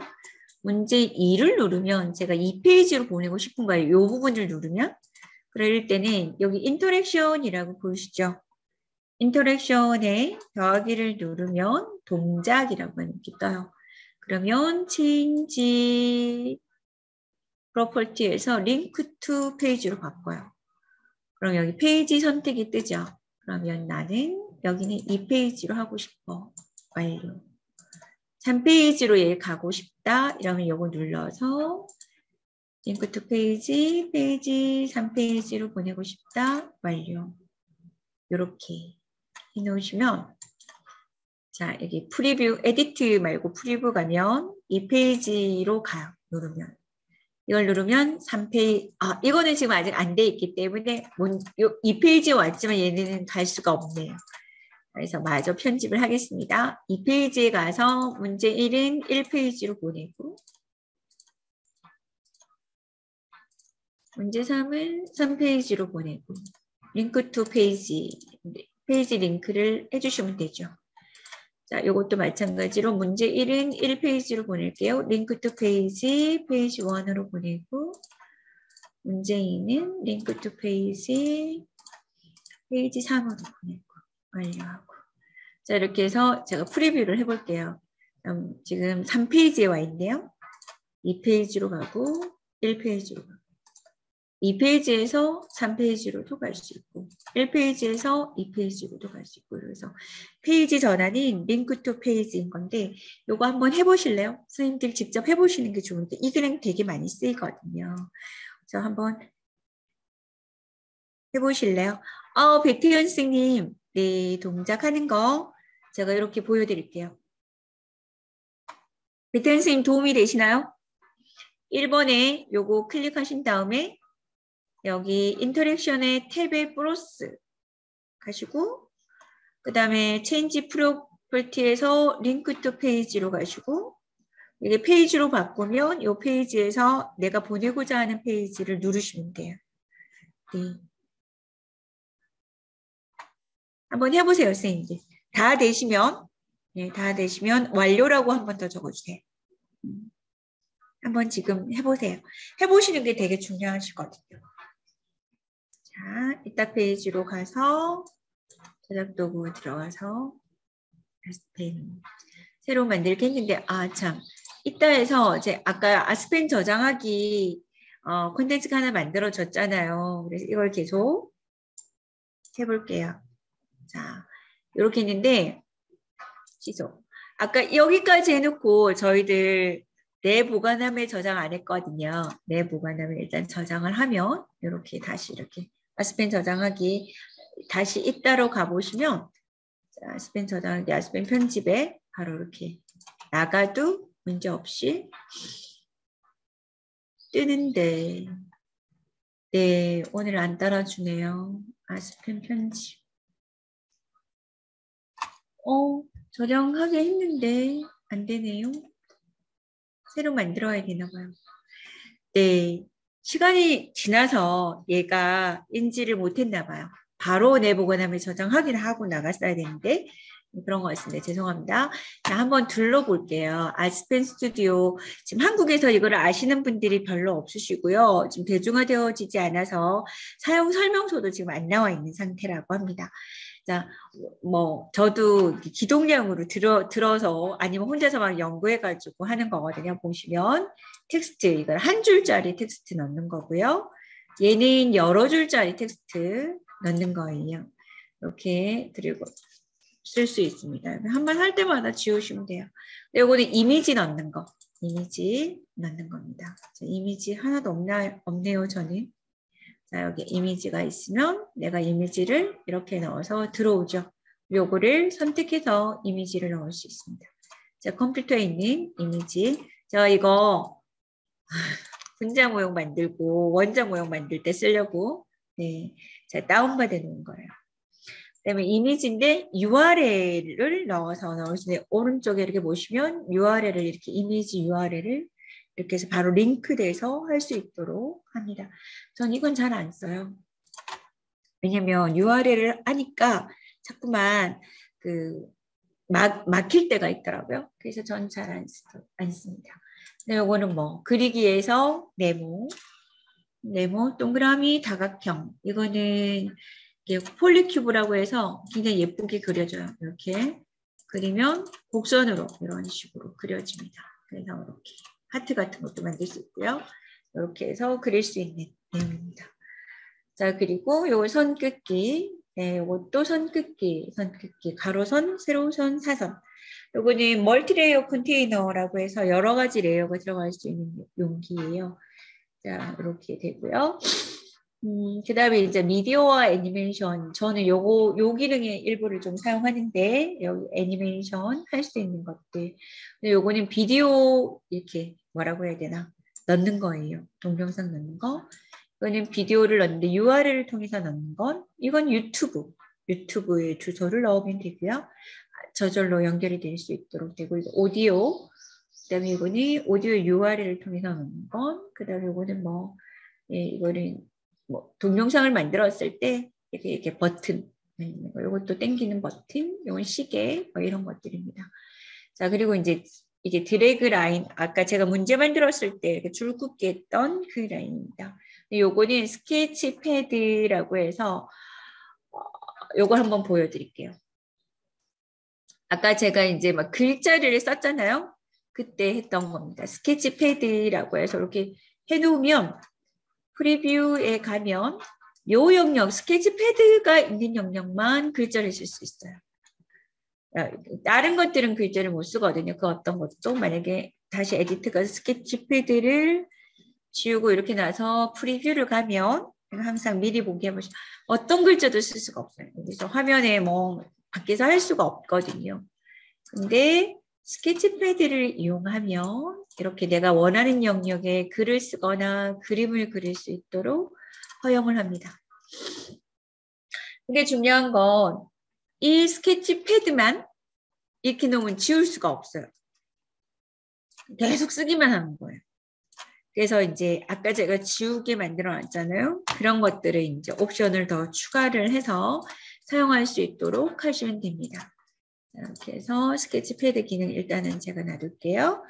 문제 2를 누르면 제가 2페이지로 보내고 싶은 거예요. 이 부분을 누르면. 그럴 때는 여기 인터랙션이라고 보이시죠? 인터랙션에 더하기를 누르면 동작이라고 이렇게 떠요. 그러면 change property에서 link to page로 바꿔요. 그럼 여기 페이지 선택이 뜨죠. 그러면 나는 여기는 2페이지로 하고 싶어. 완료. 3페이지로 얘 가고 싶다. 이러면 이거 눌러서 링크 투 페이지, 페이지 3페이지로 보내고 싶다. 완료. 이렇게 해놓으시면 자 여기 프리뷰, 에디트 말고 프리뷰 가면 이 페이지로 가요. 누르면. 이걸 누르면 3페이지, 이거는 지금 아직 안 돼 있기 때문에 이 페이지에 왔지만 얘네는 갈 수가 없네요. 그래서 마저 편집을 하겠습니다. 이 페이지에 가서 문제 1은 1페이지로 보내고 문제 3은 3페이지로 보내고 링크 투 페이지, 페이지 링크를 해주시면 되죠. 자, 이것도 마찬가지로 문제 1은 1페이지로 보낼게요. 링크 투 페이지, 페이지 1으로 보내고 문제 2는 링크 투 페이지, 페이지 3으로 보내고 완료하고 자, 이렇게 해서 제가 프리뷰를 해볼게요. 지금 3페이지에 와 있네요. 2페이지로 가고 1페이지로 가고 2페이지에서 3페이지로도 갈 수 있고 1페이지에서 2페이지로도 갈 수 있고 그래서 페이지 전환인 링크 투 페이지인 건데 이거 한번 해보실래요? 선생님들 직접 해보시는 게 좋은데 이 그림 되게 많이 쓰이거든요. 그래서 한번 해보실래요? 백태현 선생님 네 동작하는 거 제가 이렇게 보여드릴게요. 백태현 선생님 도움이 되시나요? 1번에 요거 클릭하신 다음에 여기 인터랙션의 탭에 플러스 가시고 그 다음에 체인지 프로퍼티에서 링크 투 페이지로 가시고 이게 페이지로 바꾸면 이 페이지에서 내가 보내고자 하는 페이지를 누르시면 돼요. 네. 한번 해보세요, 선생님들. 다 되시면 네, 다 되시면 완료라고 한 번 더 적어주세요. 한번 지금 해보세요. 해보시는 게 되게 중요하시거든요. 자, 이따 페이지로 가서 저작 도구 들어가서 아스펜 새로 만들게 했는데 참 이따 해서 제 아까 아스펜 저장하기 콘텐츠가 하나 만들어졌잖아요. 그래서 이걸 계속 해볼게요. 자, 이렇게 했는데 취소. 아까 여기까지 해놓고 저희들 내 보관함에 저장 안 했거든요. 내 보관함에 일단 저장을 하면 이렇게 다시 이렇게 아스펜 저장하기 다시 이따로 가보시면 자, 아스펜 저장하기 아스펜 편집에 바로 이렇게 나가도 문제 없이 뜨는데 네 오늘 안 따라주네요. 아스펜 편집 저장하게 했는데 안 되네요. 새로 만들어야 되나 봐요. 네, 시간이 지나서 얘가 인지를 못했나 봐요. 바로 내보고 나면 저장 확인하고 나갔어야 되는데 그런 거였습니다. 죄송합니다. 자, 한번 둘러볼게요. 아스펜 스튜디오. 지금 한국에서 이걸 아시는 분들이 별로 없으시고요. 지금 대중화되어지지 않아서 사용 설명서도 지금 안 나와 있는 상태라고 합니다. 자, 뭐 저도 기동량으로 들어서 아니면 혼자서 막 연구해가지고 하는 거거든요. 보시면 텍스트 이걸 한 줄짜리 텍스트 넣는 거고요. 얘는 여러 줄짜리 텍스트 넣는 거예요. 이렇게 그리고 쓸 수 있습니다. 한 번 할 때마다 지우시면 돼요. 이거는 이미지 넣는 거, 이미지 넣는 겁니다. 자, 이미지 하나도 없네요, 저는. 자, 여기 이미지가 있으면 내가 이미지를 이렇게 넣어서 들어오죠. 요거를 선택해서 이미지를 넣을 수 있습니다. 자, 컴퓨터에 있는 이미지. 자, 이거 분자 모형 만들고 원자 모형 만들 때 쓰려고 네, 자, 다운받아 놓은 거예요. 그다음에 이미지인데 URL을 넣어서 넣을 수 있는데 오른쪽에 이렇게 보시면 URL을 이렇게 이미지 URL을 이렇게 해서 바로 링크돼서 할 수 있도록 합니다. 전 이건 잘 안 써요. 왜냐면 URL을 하니까 자꾸만 막힐 때가 있더라고요. 그래서 전 잘 안 씁니다. 근데 요거는 뭐 그리기에서 네모 동그라미 다각형 이거는 폴리큐브라고 해서 굉장히 예쁘게 그려져요. 이렇게 그리면 곡선으로 이런 식으로 그려집니다. 그래서 이렇게 하트 같은 것도 만들 수 있고요. 이렇게 해서 그릴 수 있는 내용입니다. 자, 그리고 요 선긋기. 네, 이것도 선긋기, 가로선, 세로선, 사선. 요거는 멀티레이어 컨테이너라고 해서 여러 가지 레이어가 들어갈 수 있는 용기예요. 자, 이렇게 되고요. 그 다음에 이제 미디어와 애니메이션. 저는 요 기능의 일부를 좀 사용하는데, 여기 애니메이션 할 수 있는 것들. 근데 요거는 비디오, 이렇게 뭐라고 해야 되나? 넣는 거예요. 동영상 넣는 거. 이거는 비디오를 넣는데 URL을 통해서 넣는 건, 이건 유튜브에 주소를 넣으면 되고요. 저절로 연결이 될 수 있도록 되고, 이거 오디오. 그 다음에 이거는 오디오 URL을 통해서 넣는 건, 그 다음에 이거는 뭐, 예, 이거는 뭐 동영상을 만들었을 때 이렇게 버튼, 이것도 당기는 버튼, 이건 시계, 뭐 이런 것들입니다. 자, 그리고 이제 이게 드래그 라인, 아까 제가 문제 만들었을 때 이렇게 줄긋기 했던 그 라인입니다. 요거는 스케치 패드라고 해서 요걸 한번 보여드릴게요. 아까 제가 이제 막 글자를 썼잖아요. 그때 했던 겁니다. 스케치 패드라고 해서 이렇게 해놓으면 프리뷰에 가면 요 영역, 스케치 패드가 있는 영역만 글자를 쓸 수 있어요. 다른 것들은 글자를 못 쓰거든요. 그 어떤 것도 만약에 다시 에디트 가서 스케치 패드를 지우고 이렇게 나서 프리뷰를 가면 항상 미리 보기 해보시면 어떤 글자도 쓸 수가 없어요. 그래서 화면에 뭐 밖에서 할 수가 없거든요. 근데 스케치 패드를 이용하면 이렇게 내가 원하는 영역에 글을 쓰거나 그림을 그릴 수 있도록 허용을 합니다. 근데 중요한 건 이 스케치 패드만 이렇게 놓으면 지울 수가 없어요. 계속 쓰기만 하는 거예요. 그래서 이제 아까 제가 지우개 만들어 놨잖아요. 그런 것들을 이제 옵션을 더 추가를 해서 사용할 수 있도록 하시면 됩니다. 이렇게 해서 스케치 패드 기능 일단은 제가 놔둘게요.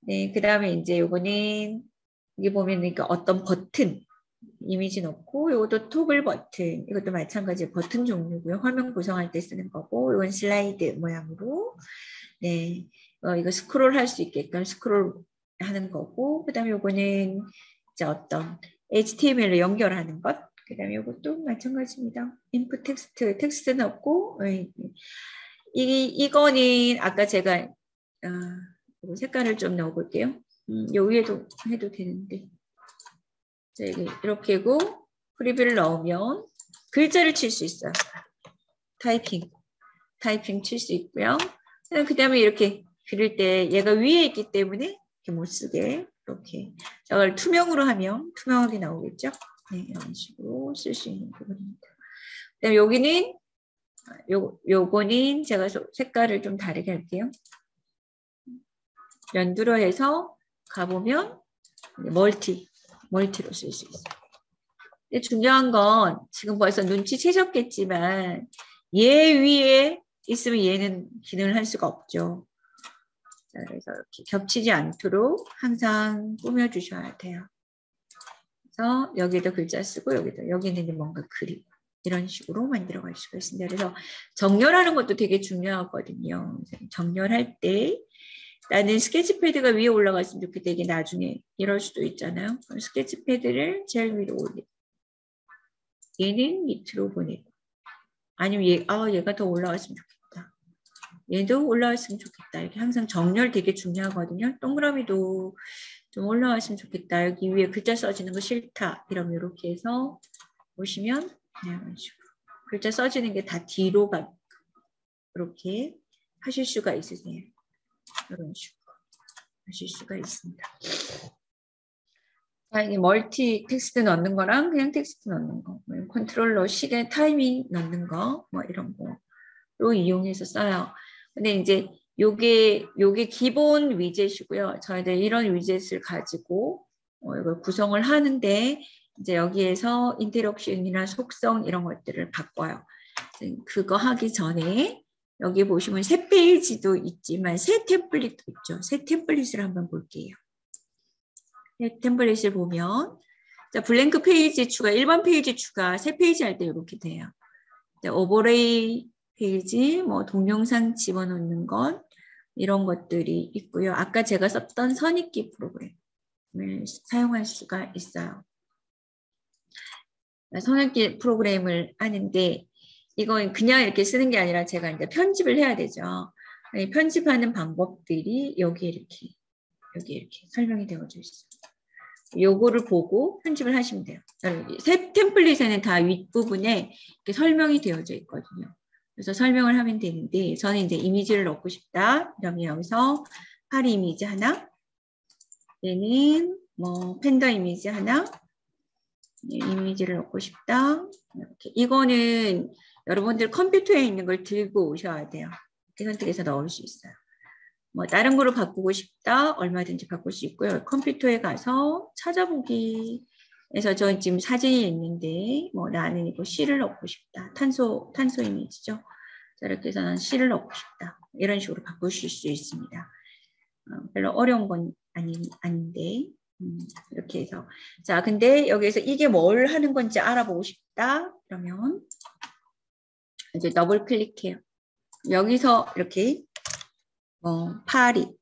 네, 그 다음에 이제 요거는 여기 보면 그러니까 어떤 버튼 이미지 넣고 이것도 토글 버튼 이것도 마찬가지 버튼 종류고요. 화면 구성할 때 쓰는 거고 이건 슬라이드 모양으로 네, 이거 스크롤 할 수 있게끔 스크롤 하는 거고 그 다음에 요거는 이제 어떤 HTML로 연결하는 것 그 다음에 이것도 마찬가지입니다. 인풋 텍스트 넣고 이거는 아까 제가 색깔을 좀 넣어볼게요. 요 위에도 해도 되는데 자, 이렇게 하고 프리뷰를 넣으면 글자를 칠 수 있어요. 타이핑 칠 수 있고요. 그 다음에 이렇게 그릴 때 얘가 위에 있기 때문에 이렇게 못 쓰게 이렇게 저걸 투명으로 하면 투명하게 나오겠죠. 네, 이런 식으로 쓸 수 있는 부분입니다. 그다음에 여기는 요거는 제가 색깔을 좀 다르게 할게요. 연두로 해서 가보면 멀티 멀티로 쓸 수 있어요. 근데 중요한 건 지금 벌써 눈치채셨겠지만 얘 위에 있으면 얘는 기능을 할 수가 없죠. 자, 그래서 이렇게 겹치지 않도록 항상 꾸며주셔야 돼요. 그래서 여기도 글자 쓰고 여기는 이제 뭔가 그리고 이런 식으로 만들어 갈 수가 있습니다. 그래서 정렬하는 것도 되게 중요하거든요. 정렬할 때 나는 스케치패드가 위에 올라갔으면 좋겠다. 이게 나중에 이럴 수도 있잖아요. 그럼 스케치패드를 제일 위로 올리고 얘는 밑으로 보내고 아니면 얘가 더 올라갔으면 좋겠다. 얘도 올라왔으면 좋겠다. 이렇게 항상 정렬 되게 중요하거든요. 동그라미도 좀 올라왔으면 좋겠다. 여기 위에 글자 써지는 거 싫다. 이러면 이렇게 해서 보시면 이런 식으로 글자 써지는 게 다 뒤로 가 이렇게 하실 수가 있으세요. 이런 식으로 하실 수가 있습니다. 자, 이게 멀티 텍스트 넣는 거랑 그냥 텍스트 넣는 거, 컨트롤러 시계 타이밍 넣는 거, 뭐 이런 거로 이용해서 써요. 근데 이제 요게 기본 위젯이고요. 저희들 이런 위젯을 가지고 이걸 구성을 하는데 이제 여기에서 인터랙션이나 속성 이런 것들을 바꿔요. 그거 하기 전에 여기 보시면 새 페이지도 있지만 새 템플릿도 있죠. 새 템플릿을 한번 볼게요. 새 템플릿을 보면 자, 블랭크 페이지 추가, 1번 페이지 추가, 새 페이지 할 때 이렇게 돼요. 자, 오버레이 페이지, 뭐 동영상 집어넣는 것 이런 것들이 있고요. 아까 제가 썼던 선입기 프로그램을 사용할 수가 있어요. 선입기 프로그램을 하는데 이건 그냥 이렇게 쓰는 게 아니라 제가 이제 편집을 해야 되죠. 편집하는 방법들이 여기 이렇게 설명이 되어져 있어요. 요거를 보고 편집을 하시면 돼요. 새 템플릿에는 다 윗부분에 이렇게 설명이 되어져 있거든요. 그래서 설명을 하면 되는데 저는 이제 이미지를 넣고 싶다. 그러면 여기서 파리 이미지 하나, 얘는 뭐 팬더 이미지 하나, 이미지를 넣고 싶다. 이렇게. 이거는 여러분들 컴퓨터에 있는 걸 들고 오셔야 돼요. 이렇게 선택해서 넣을 수 있어요. 뭐 다른 거로 바꾸고 싶다. 얼마든지 바꿀 수 있고요. 컴퓨터에 가서 찾아보기에서 저 지금 사진이 있는데 뭐 나는 이거 C를 넣고 싶다. 탄소 이미지죠. 자, 이렇게 해서 난 C를 넣고 싶다. 이런 식으로 바꾸실 수 있습니다. 별로 어려운 건 아닌데 이렇게 해서 자, 근데 여기에서 이게 뭘 하는 건지 알아보고 싶다. 그러면 이제 더블 클릭해요. 여기서 이렇게 파리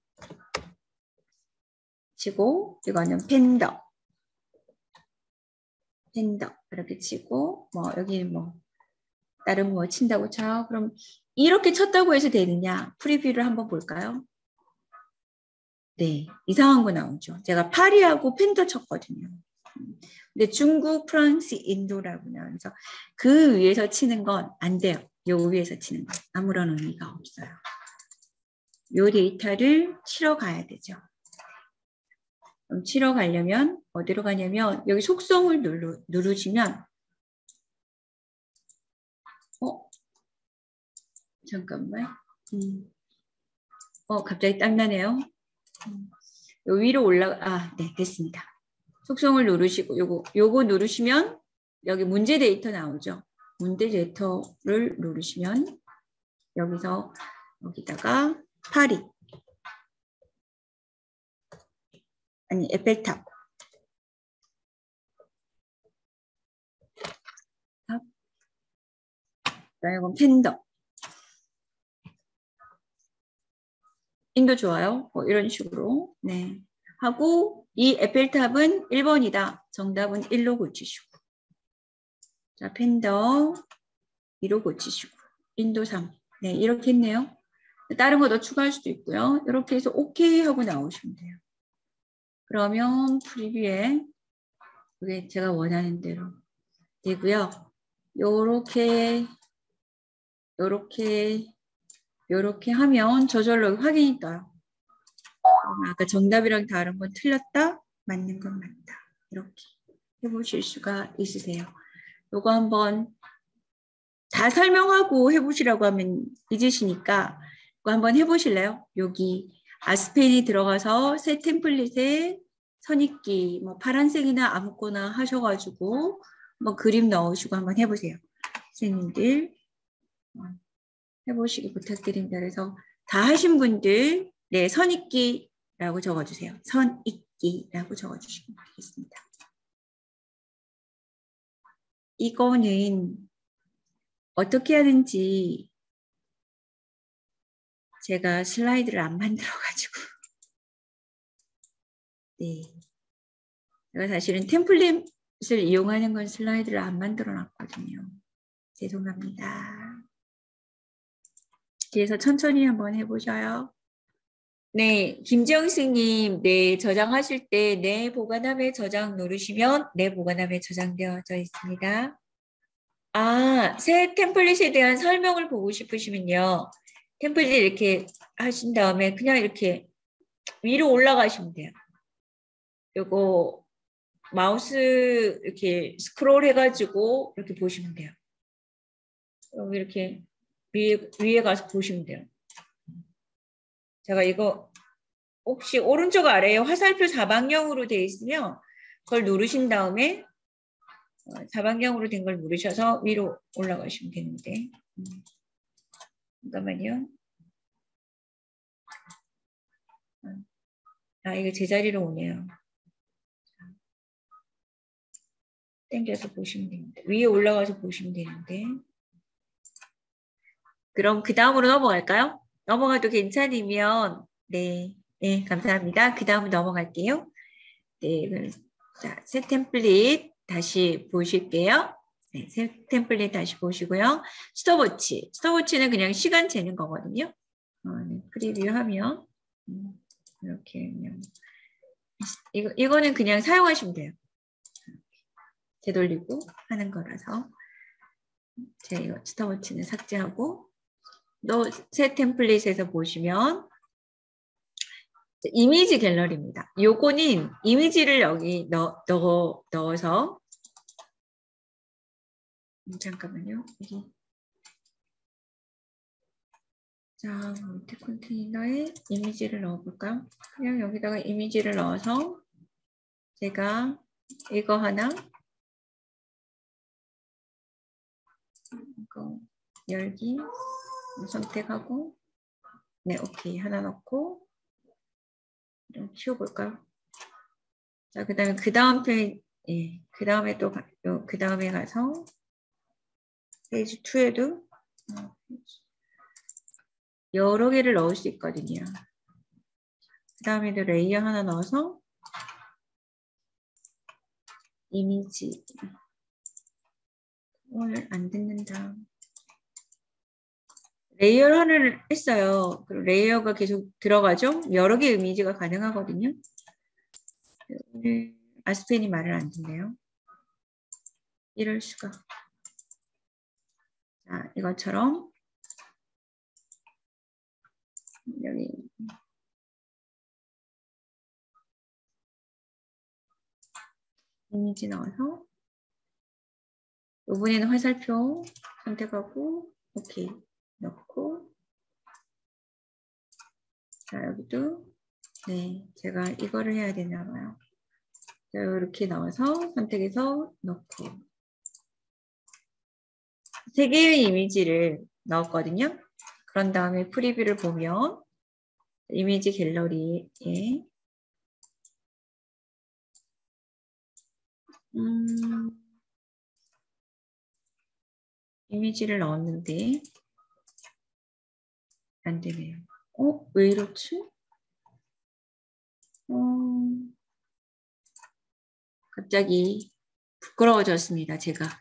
치고 이거는 팬더 이렇게 치고 뭐 여기 뭐 다른 뭐 친다고 쳐. 그럼 이렇게 쳤다고 해서 되느냐? 프리뷰를 한번 볼까요? 네, 이상한 거 나오죠. 제가 파리하고 팬더 쳤거든요. 근데 중국, 프랑스, 인도라고 나와서 그 위에서 치는 건 안 돼요. 요 위에서 치는 건 아무런 의미가 없어요. 요 데이터를 치러 가야 되죠. 그럼 치러 가려면 어디로 가냐면 여기 속성을 누르시면 잠깐만. 갑자기 땀나네요. 요 위로 네, 됐습니다. 속성을 누르시고 요거 누르시면 여기 문제 데이터 나오죠. 문제 데이터를 누르시면 여기서 여기다가 파리 아니 에펠탑 이건 팬더 인도 좋아요. 이런 식으로 네 하고 이 에펠탑은 1번이다. 정답은 1로 고치시고 자 팬더 2로 고치시고 인도 3 네 이렇게 했네요. 다른 거 더 추가할 수도 있고요. 이렇게 해서 OK 하고 나오시면 돼요. 그러면 프리뷰에 이게 제가 원하는 대로 되고요. 요렇게 하면 저절로 확인이 떠요. 아까 정답이랑 다른 건 틀렸다, 맞는 건 맞다. 이렇게 해보실 수가 있으세요. 요거 한번 다 설명하고 해보시라고 하면 잊으시니까 이거 한번 해보실래요? 여기 아스펜이 들어가서 새 템플릿에 선입기, 뭐 파란색이나 아무거나 하셔가지고 뭐 그림 넣으시고 한번 해보세요. 선생님들 해보시기 부탁드립니다. 그래서 다 하신 분들 네 선입기라고 적어주세요. 선입기라고 적어주시면 되겠습니다. 이거는 어떻게 하는지 제가 슬라이드를 안 만들어가지고 네, 제가 사실은 템플릿을 이용하는 건 슬라이드를 안 만들어 놨거든요. 죄송합니다. 그래서 천천히 한번 해보셔요. 네, 김지영 선생님, 네, 저장하실 때 내 보관함에 저장 누르시면 내 보관함에 저장되어져 있습니다. 아, 새 템플릿에 대한 설명을 보고 싶으시면요. 템플릿 이렇게 하신 다음에 그냥 이렇게 위로 올라가시면 돼요. 요거 마우스 이렇게 스크롤 해가지고 이렇게 보시면 돼요. 여기 이렇게 위에 가서 보시면 돼요. 제가 이거 혹시 오른쪽 아래에 화살표 사방형으로 되어 있으면 그걸 누르신 다음에 사방형으로 된 걸 누르셔서 위로 올라가시면 되는데 잠깐만요. 아, 이거 제자리로 오네요. 당겨서 보시면 됩니다. 위에 올라가서 보시면 되는데 그럼 그 다음으로 넘어갈까요? 넘어가도 괜찮으면 네, 네 감사합니다. 그 다음으로 넘어갈게요. 네, 자, 새 템플릿 다시 보실게요. 네, 새 템플릿 다시 보시고요. 스톱워치. 스톱워치는 그냥 시간 재는 거거든요. 네, 프리뷰하면 이렇게 그냥 이거는 그냥 사용하시면 돼요. 되돌리고 하는 거라서 제가 이거 스톱워치는 삭제하고 또 새 템플릿에서 보시면 이미지 갤러리입니다. 요거는 이미지를 여기 넣어서 잠깐만요. 여기 자, 밑에 컨테이너에 이미지를 넣어볼까요? 그냥 여기다가 이미지를 넣어서 제가 이거 하나 이거 열기 선택하고 네, 오케이 하나 넣고 좀 키워볼까요? 자, 그 다음에 그 다음 페이지 예, 그 다음에 또 그 다음에 가서 페이지 2에도 여러 개를 넣을 수 있거든요. 그 다음에도 레이어 하나 넣어서 이미지 오늘 안 듣는다. 레이어를 했어요. 그리고 레이어가 계속 들어가죠. 여러 개의 이미지가 가능하거든요. 오늘 아스펜이 말을 안 듣네요. 이럴 수가. 자, 이것처럼 여기 이미지 넣어서 이번에는 화살표 선택하고 오케이 넣고 자 여기도 네 제가 이거를 해야 되나 봐요. 자, 이렇게 넣어서 선택해서 넣고 세 개의 이미지를 넣었거든요. 그런 다음에 프리뷰를 보면 이미지 갤러리에 이미지를 넣었는데 안 되네요. 왜 이렇지? 갑자기 부끄러워졌습니다. 제가.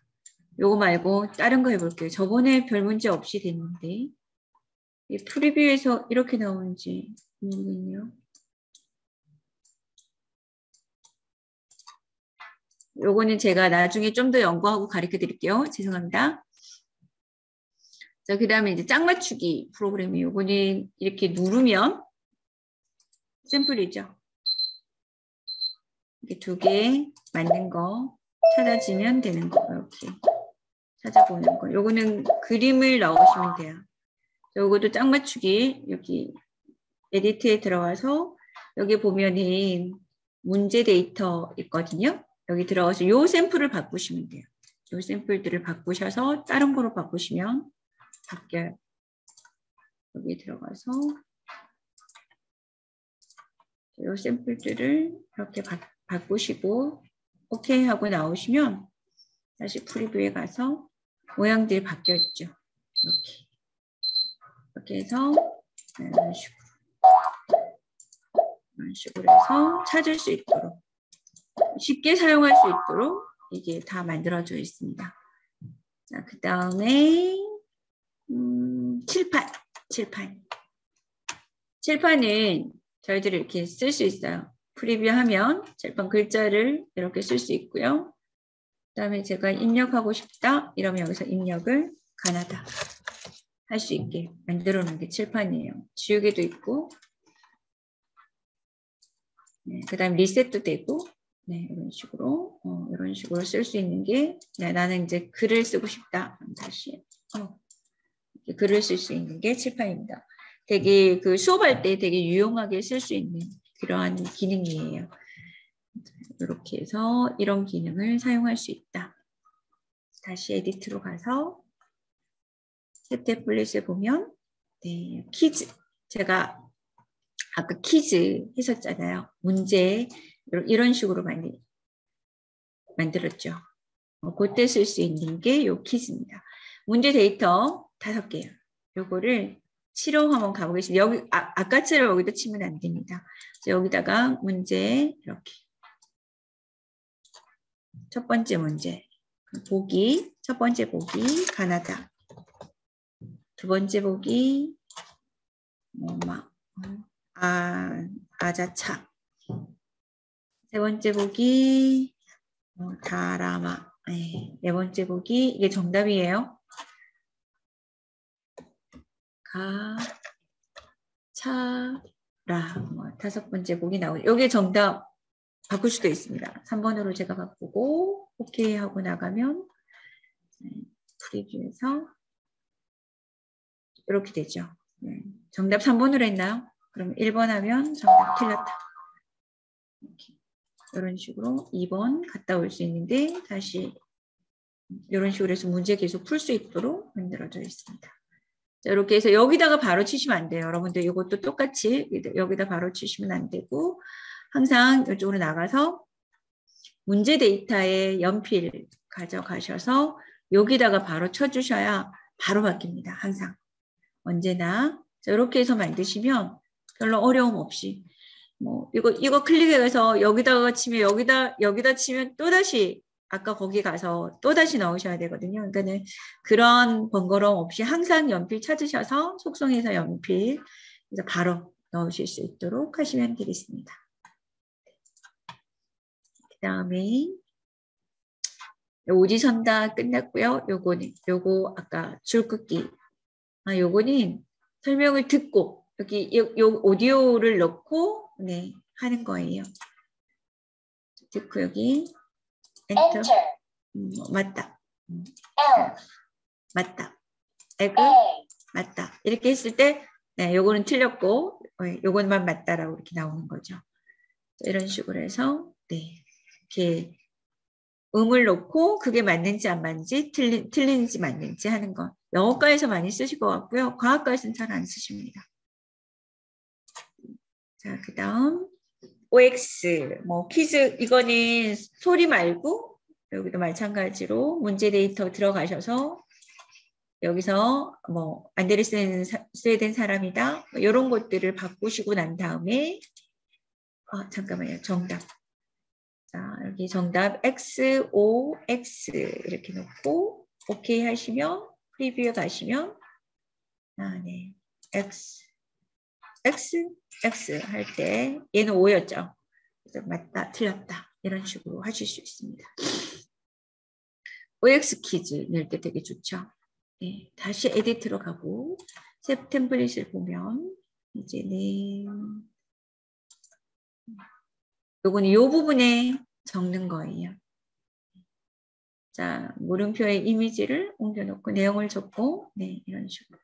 요거 말고 다른 거 해볼게요. 저번에 별 문제 없이 됐는데 이 프리뷰에서 이렇게 나오는지 모르겠네요. 요거는 제가 나중에 좀 더 연구하고 가르쳐 드릴게요. 죄송합니다. 자, 그 다음에 이제 짝 맞추기 프로그램이 요거는 이렇게 누르면 샘플이죠. 이렇게 두 개 맞는 거 찾아지면 되는 거 이렇게 찾아보는 거. 요거는 그림을 넣으시면 돼요. 요것도 짝 맞추기 여기 에디트에 들어가서 여기 보면은 문제 데이터 있거든요. 여기 들어가서 요 샘플을 바꾸시면 돼요. 요 샘플들을 바꾸셔서 다른 거로 바꾸시면 바뀌어요. 여기 들어가서 요 샘플들을 이렇게 바꾸시고 오케이 하고 나오시면 다시 프리뷰에 가서 모양들이 바뀌어 있죠. 이렇게 해서 이런 식으로 해서 찾을 수 있도록 쉽게 사용할 수 있도록 이게 다 만들어져 있습니다. 자, 그 다음에 칠판은 저희들이 이렇게 쓸 수 있어요. 프리뷰하면 칠판 글자를 이렇게 쓸 수 있고요. 그 다음에 제가 입력하고 싶다 이러면 여기서 입력을 가나다 할 수 있게 만들어 놓은 게 칠판이에요. 지우개도 있고 네, 그 다음 리셋도 되고 네, 이런 식으로 쓸 수 있는 게 네, 나는 이제 글을 쓰고 싶다. 다시 글을 쓸 수 있는 게 칠판입니다. 되게 그 수업할 때 되게 유용하게 쓸 수 있는 그러한 기능이에요. 이렇게 해서 이런 기능을 사용할 수 있다. 다시 에디트로 가서 탭 태블릿에 보면 네, 퀴즈 제가 아까 퀴즈 했었잖아요. 문제 이런 식으로 만들었죠. 그때 쓸 수 있는 게 요 퀴즈입니다. 문제 데이터 5개요. 요거를 치러 한번 가보겠습니다. 여기 아까처럼 여기다 치면 안 됩니다. 여기다가 문제 이렇게 첫 번째 문제 보기 첫 번째 보기 가나다 두 번째 보기 아자차 세 번째 보기 다라마 네 번째 보기 이게 정답이에요. 가차라 다섯 번째 보기 나오죠. 여기 정답 바꿀 수도 있습니다. 3번으로 제가 바꾸고 오케이 하고 나가면 프리뷰에서 이렇게 되죠. 정답 3번으로 했나요? 그럼 1번 하면 정답 틀렸다. 이렇게. 이런 식으로 2번 갔다 올 수 있는데 다시 이런 식으로 해서 문제 계속 풀 수 있도록 만들어져 있습니다. 자, 이렇게 해서 여기다가 바로 치시면 안 돼요. 여러분들 이것도 똑같이 여기다 바로 치시면 안 되고 항상 이쪽으로 나가서 문제 데이터에 연필 가져가셔서 여기다가 바로 쳐주셔야 바로 바뀝니다. 항상. 언제나. 자, 이렇게 해서 만드시면 별로 어려움 없이 이거 클릭해서 여기다가 치면 여기다 치면 또다시 아까 거기 가서 또다시 넣으셔야 되거든요. 그러니까는 그런 번거로움 없이 항상 연필 찾으셔서 속성에서 연필 그래서 바로 넣으실 수 있도록 하시면 되겠습니다. 그 다음에 오디션 다 끝났고요. 요거 아까 줄긋기 요거는 설명을 듣고 여기 요 오디오를 넣고 네 하는 거예요. 듣고 여기 엔터 맞다 맞다 에그 맞다 이렇게 했을 때 네, 요거는 틀렸고 요것만 맞다라고 이렇게 나오는 거죠. 이런 식으로 해서 네 이렇게 음을 놓고 그게 맞는지 안 맞는지 틀린지 맞는지 하는 거. 영어과에서 많이 쓰실 것 같고요. 과학과에서는 잘 안 쓰십니다. 자, 그 다음 OX 퀴즈 이거는 소리 말고 여기도 마찬가지로 문제 데이터 들어가셔서 여기서 안데르센 사람이다 이런 것들을 바꾸시고 난 다음에 잠깐만요. 정답. 자, 여기 정답 XOX 이렇게 놓고 오케이 하시면 프리뷰에 가시면 네. X 할 때 얘는 5였죠. 그래서 맞다, 틀렸다 이런 식으로 하실 수 있습니다. OX 퀴즈 낼 때 되게 좋죠. 네, 다시 에디트로 가고 새 템플릿을 보면 이제는 요거는 요 부분에 적는 거예요. 자, 물음표의 이미지를 옮겨놓고 내용을 적고 네, 이런 식으로.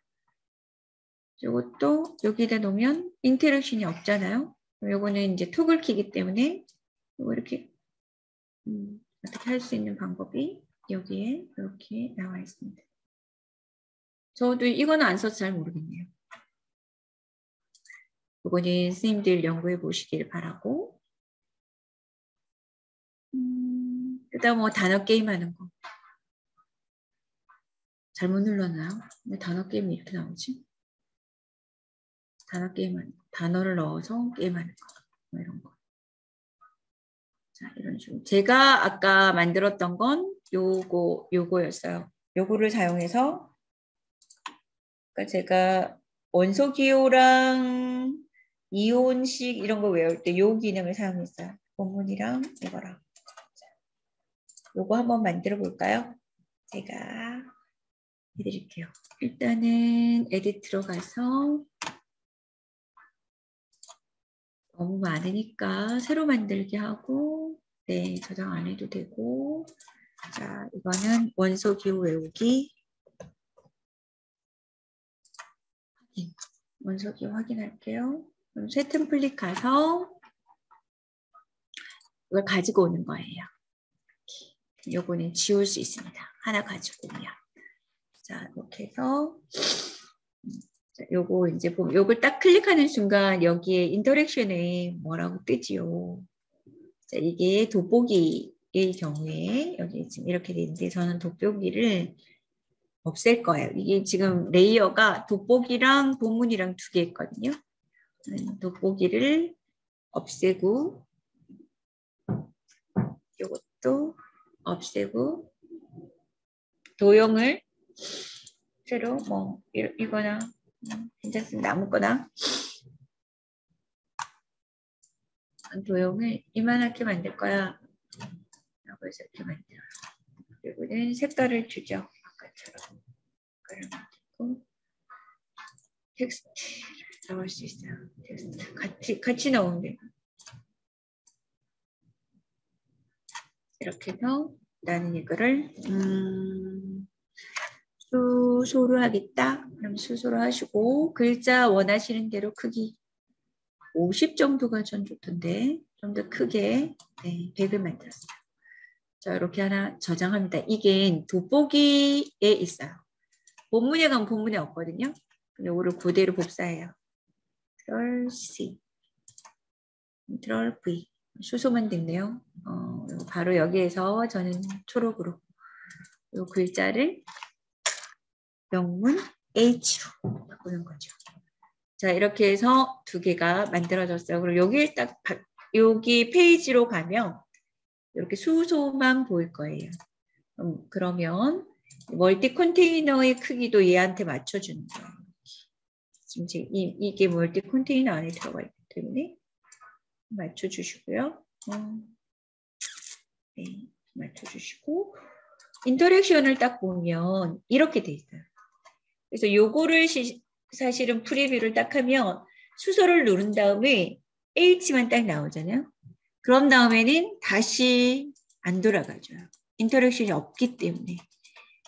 이것도 여기다 놓으면 인터랙션이 없잖아요. 요거는 이제 토글키기 때문에 이렇게 어떻게 할 수 있는 방법이 여기에 이렇게 나와 있습니다. 저도 이거는 안 써서 잘 모르겠네요. 이거는 선생님들 연구해 보시길 바라고. 그다음 뭐 단어 게임 하는 거. 잘못 눌렀나요? 왜 단어 게임이 이렇게 나오지? 단어 게임 하는 거. 단어를 넣어서 게임하는 거. 뭐 이런 거. 자, 이런 식으로. 제가 아까 만들었던 건 요거였어요. 요거를 사용해서 그러니까 제가 원소 기호랑 이온식 이런 거 외울 때 요 기능을 사용했어요. 본문이랑 이거랑. 요거 한번 만들어 볼까요? 제가 해드릴게요. 일단은 에딧 들어가서 너무 많으니까 새로 만들기 하고 네 저장 안 해도 되고 자 이거는 원소 기호 외우기 확인 원소 기호 확인할게요. 그럼 새 템플릿 가서 이걸 가지고 오는 거예요. 요거는 지울 수 있습니다. 하나 가지고 오면 자 이렇게 해서 요거 이제 보면 요걸 딱 클릭하는 순간 여기에 인터랙션에 뭐라고 뜨지요. 자, 이게 돋보기의 경우에 여기 지금 이렇게 돼 있는데 저는 돋보기를 없앨 거예요. 이게 지금 레이어가 돋보기랑 본문이랑 두 개 있거든요. 돋보기를 없애고 이것도 없애고 도형을 새로 뭐 이거나 괜찮습니다. 아무거나 도형을 이만하게 만들 거야. 라고 해서 이렇게 만들어요. 그리고는 색깔을 주죠. 아까처럼 색깔을 만들고 텍스트를 넣을 수 있어요. 텍스트 같이 넣으면 돼요. 이렇게 해서 나는 이거를 수소로 하겠다. 그럼 수소로 하시고 글자 원하시는 대로 크기 50 정도가 전 좋던데 좀 더 크게 네, 100을 만들었어요. 자 이렇게 하나 저장합니다. 이게 돋보기에 있어요. 본문에 가면 본문에 없거든요. 이거를 그대로 복사해요. Ctrl C, Ctrl V. 수소만 됐네요. 바로 여기에서 저는 초록으로 이 글자를 명문 H로 바꾸는 거죠. 자 이렇게 해서 두 개가 만들어졌어요. 그리고 여기에 딱 여기 페이지로 가면 이렇게 수소만 보일 거예요. 그러면 멀티 컨테이너의 크기도 얘한테 맞춰주는 거예요. 지금 이게 멀티 컨테이너 안에 들어가 있기 때문에 맞춰주시고요. 네, 맞춰주시고 인터랙션을 딱 보면 이렇게 돼 있어요. 그래서 요거를 사실은 프리뷰를 딱 하면 수소를 누른 다음에 H만 딱 나오잖아요. 그런 다음에는 다시 안 돌아가죠. 인터랙션이 없기 때문에.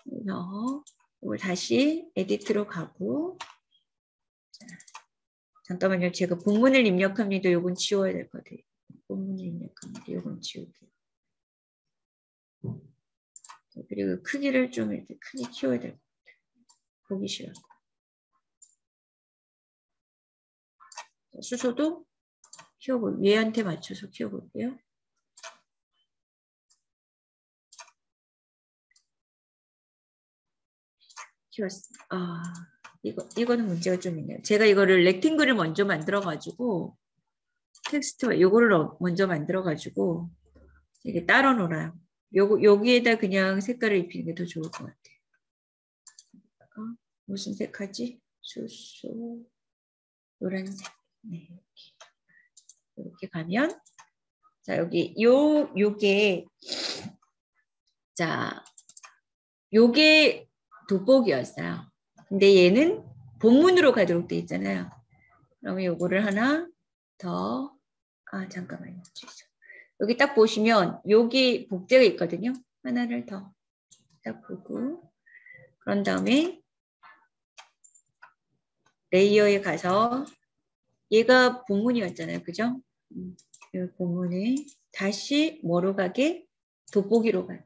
그래서 이걸 다시 에디트로 가고 자, 잠깐만요. 제가 본문을 입력합니다. 요건 지워야 될 것 같아요. 본문을 입력합니다. 요건 지울게요. 그리고 크기를 좀 이렇게 크게 키워야 될 것 같아요. 보기 싫어요. 수소도 키워볼 얘한테 맞춰서 키워볼게요. 키웠어. 이거는 문제가 좀 있네요. 제가 이거를 렉탱글을 먼저 만들어가지고 텍스트와 요거를 먼저 만들어가지고 이게 따로 놀아요. 여기에다 그냥 색깔을 입히는 게 더 좋을 것 같아요. 무슨 색 하지? 수소 노란색. 네, 이렇게 가면 자 여기 요게 자 요게 돋보기였어요. 근데 얘는 본문으로 가도록 돼 있잖아요. 그러면 요거를 하나 더 잠깐만요. 여기 딱 보시면 여기 복제가 있거든요. 하나를 더 딱 보고 그런 다음에 레이어에 가서 얘가 본문이었잖아요. 그죠? 이 본문을 다시 뭐로 가게? 돋보기로 가게.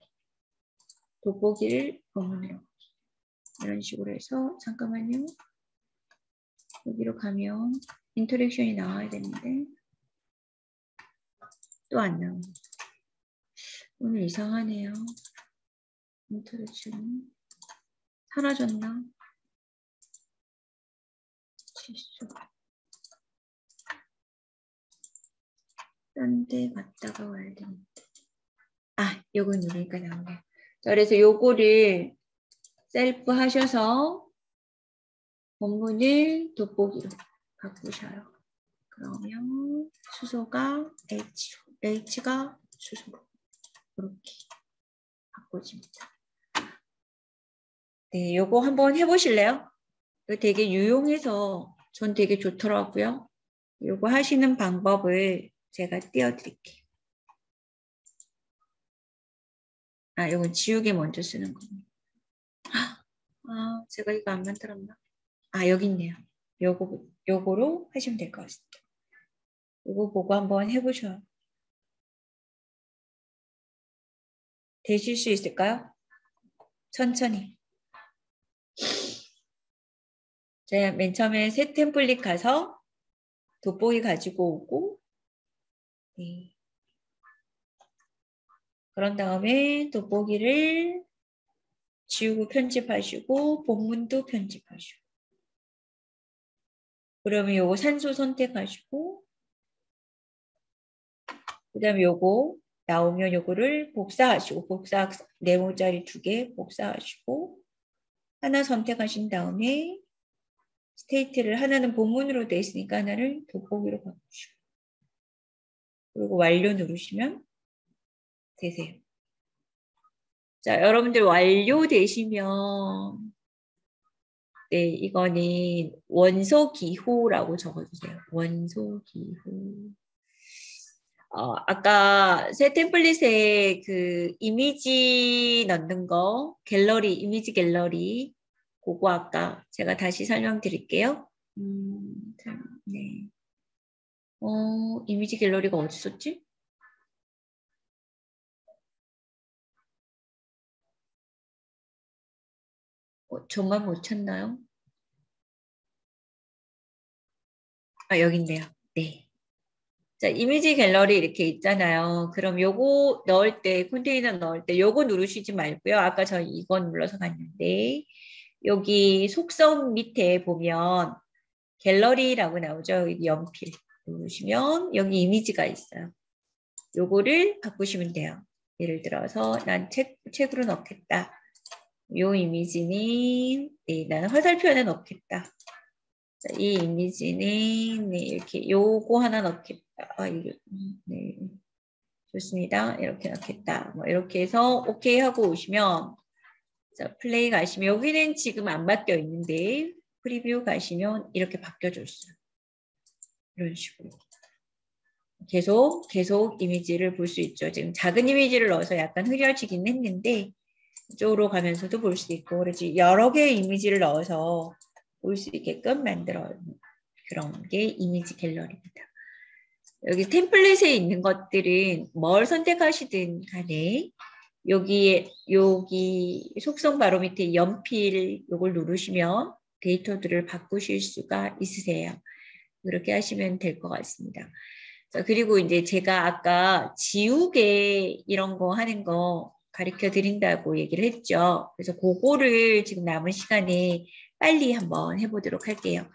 돋보기를 본문으로 가게. 이런 식으로 해서 잠깐만요. 여기로 가면 인터랙션이 나와야 되는데 또 안 나오네. 오늘 이상하네요. 인터랙션이 사라졌나? 실수. 딴 데 갔다가 와야 되는데. 아, 요거 누르니까 나오네요. 자, 그래서 요거를 셀프 하셔서 본문을 돋보기로 바꾸셔요. 그러면 수소가 H가 수소로 이렇게 바꿔집니다. 네, 요거 한번 해보실래요? 이거 되게 유용해서 전 되게 좋더라고요. 요거 하시는 방법을 제가 띄워드릴게요. 아, 요건 지우개 먼저 쓰는 겁니다. 아, 제가 이거 안 만들었나? 아, 여기 있네요. 요거로 하시면 될 것 같습니다. 요거 보고 한번 해보셔요. 되실 수 있을까요? 천천히. 제가 맨 처음에 새 템플릿 가서 돋보기 가지고 오고, 네. 그런 다음에 돋보기를 지우고 편집하시고, 본문도 편집하시고. 그러면 요거 산소 선택하시고, 그 다음에 요거 나오면 요거를 복사하시고, 네모짜리 2개 복사하시고, 하나 선택하신 다음에 스테이트를 하나는 본문으로 되어 있으니까 하나를 돋보기로 바꾸시고, 그리고 완료 누르시면 되세요. 자, 여러분들 완료되시면 네, 이거는 원소기호라고 적어주세요. 원소기호. 아까 새 템플릿에 그 이미지 넣는 거, 갤러리, 이미지 갤러리, 그거 아까 제가 다시 설명드릴게요. 네. 이미지 갤러리가 어디 있었지? 정말 못 찾나요? 아, 여기 있네요. 네. 자, 이미지 갤러리 이렇게 있잖아요. 그럼 요거 넣을 때, 컨테이너 넣을 때 요거 누르시지 말고요. 아까 저 이건 눌러서 갔는데 여기 속성 밑에 보면 갤러리라고 나오죠. 여기 연필 누르시면 여기 이미지가 있어요. 요거를 바꾸시면 돼요. 예를 들어서 난 책으로 넣겠다. 요 이미지는 네, 나는 화살표 하나 넣겠다. 자, 이 이미지는 네, 이렇게 요거 하나 넣겠다. 아, 이게 네. 좋습니다. 이렇게 넣겠다. 뭐 이렇게 해서 오케이 하고 오시면 자, 플레이 가시면 여기는 지금 안 바뀌어 있는데 프리뷰 가시면 이렇게 바뀌어졌어요. 이런 식으로. 계속 이미지를 볼 수 있죠. 지금 작은 이미지를 넣어서 약간 흐려지긴 했는데 이쪽으로 가면서도 볼 수 있고 그래서 여러 개의 이미지를 넣어서 볼 수 있게끔 만들어 그런 게 이미지 갤러리입니다. 여기 템플릿에 있는 것들은 뭘 선택하시든 간에 여기 속성 바로 밑에 연필 요걸 누르시면 데이터들을 바꾸실 수가 있으세요. 그렇게 하시면 될 것 같습니다. 자, 그리고 이제 제가 아까 지우개 이런 거 하는 거 가르쳐 드린다고 얘기를 했죠. 그래서 그거를 지금 남은 시간에 빨리 한번 해보도록 할게요.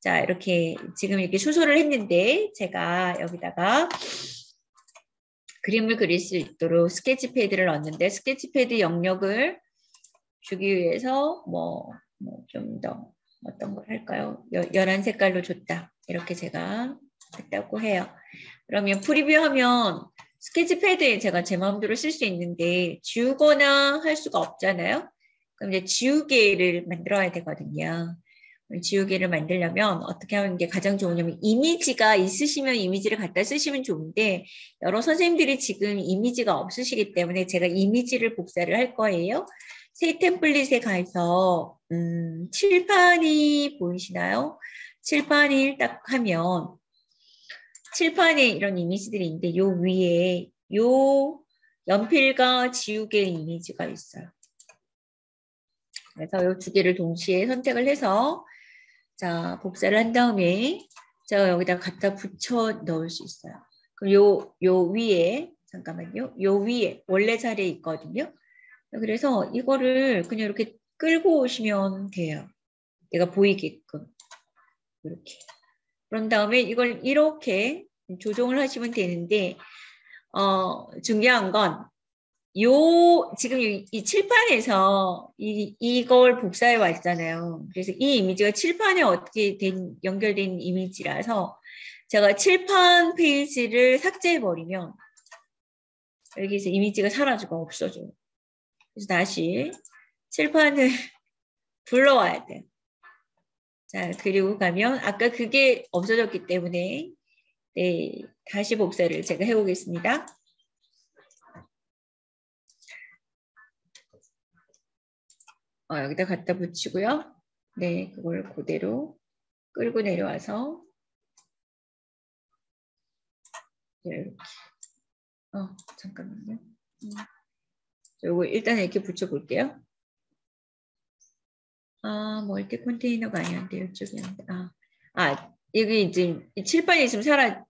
자, 이렇게 지금 이렇게 수소를 했는데 제가 여기다가 그림을 그릴 수 있도록 스케치 패드를 넣었는데 스케치 패드 영역을 주기 위해서 좀 더 어떤 걸 할까요? 연한 색깔로 줬다. 이렇게 제가 했다고 해요. 그러면 프리뷰하면 스케치 패드에 제가 제 마음대로 쓸 수 있는데 지우거나 할 수가 없잖아요. 그럼 이제 지우개를 만들어야 되거든요. 지우개를 만들려면 어떻게 하는 게 가장 좋으냐면 이미지가 있으시면 이미지를 갖다 쓰시면 좋은데 여러 선생님들이 지금 이미지가 없으시기 때문에 제가 이미지를 복사를 할 거예요. 새 템플릿에 가서 칠판이 보이시나요? 칠판을 딱 하면 칠판에 이런 이미지들이 있는데 요 위에 요 연필과 지우개의 이미지가 있어요. 그래서 요 두 개를 동시에 선택을 해서 자 복사를 한 다음에 제가 여기다 갖다 붙여 넣을 수 있어요. 그럼 요 위에 잠깐만요. 요 위에 원래 자리에 있거든요. 그래서 이거를 그냥 이렇게 끌고 오시면 돼요. 내가 보이게끔 이렇게. 그런 다음에 이걸 이렇게 조정을 하시면 되는데 중요한 건 지금 이 칠판에서 이걸 복사해 왔잖아요. 그래서 이 이미지가 칠판에 어떻게 연결된 이미지라서 제가 칠판 페이지를 삭제해 버리면 여기서 이미지가 사라지고 없어져요. 그래서 다시 칠판을 불러와야 돼요. 자, 그리고 가면 아까 그게 없어졌기 때문에 네, 다시 복사를 제가 해보겠습니다. 여기다 갖다 붙이고요. 네, 그걸 그대로 끌고 내려와서 이렇게. 잠깐만요. 요거 일단 이렇게 붙여볼게요. 멀티 컨테이너가 아니었는데 이쪽이었는데. 여기 이제 칠판이 있으면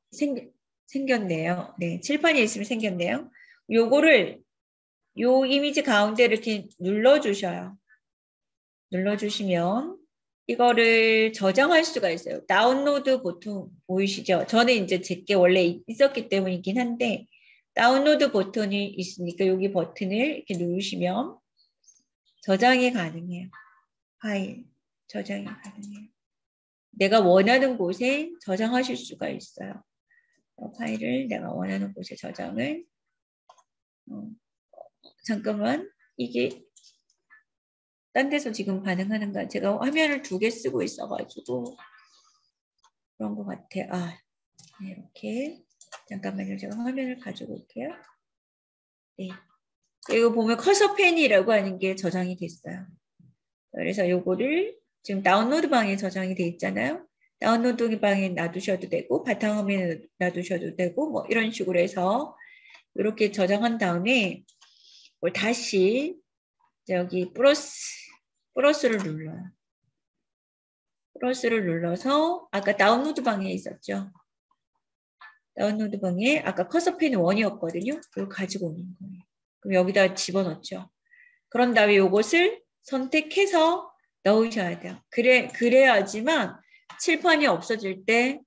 생겼네요. 네, 칠판이 있으면 생겼네요. 요거를 요 이미지 가운데 이렇게 눌러주셔요. 눌러주시면 이거를 저장할 수가 있어요. 다운로드 버튼 보이시죠? 저는 이제 제게 원래 있었기 때문이긴 한데 다운로드 버튼이 있으니까 여기 버튼을 이렇게 누르시면 저장이 가능해요. 파일 저장이 가능해요. 내가 원하는 곳에 저장하실 수가 있어요. 파일을 내가 원하는 곳에 저장을 잠깐만 이게 딴 데서 지금 반응하는가? 제가 화면을 2개 쓰고 있어가지고 그런 것 같아. 네, 이렇게 잠깐만요. 제가 화면을 가지고 올게요. 네. 이거 보면 커서 펜이라고 하는 게 저장이 됐어요. 그래서 요거를 지금 다운로드 방에 저장이 돼 있잖아요. 다운로드 방에 놔두셔도 되고 바탕화면에 놔두셔도 되고 뭐 이런 식으로 해서 이렇게 저장한 다음에 다시 여기 플러스를 눌러요. 플러스를 눌러서 아까 다운로드 방에 있었죠. 다운로드 방에 아까 커서펜이 1이었거든요. 그걸 가지고 오는 거예요. 그럼 여기다 집어넣죠. 그런 다음에 이것을 선택해서 넣으셔야 돼요. 그래야지만 칠판이 없어질 때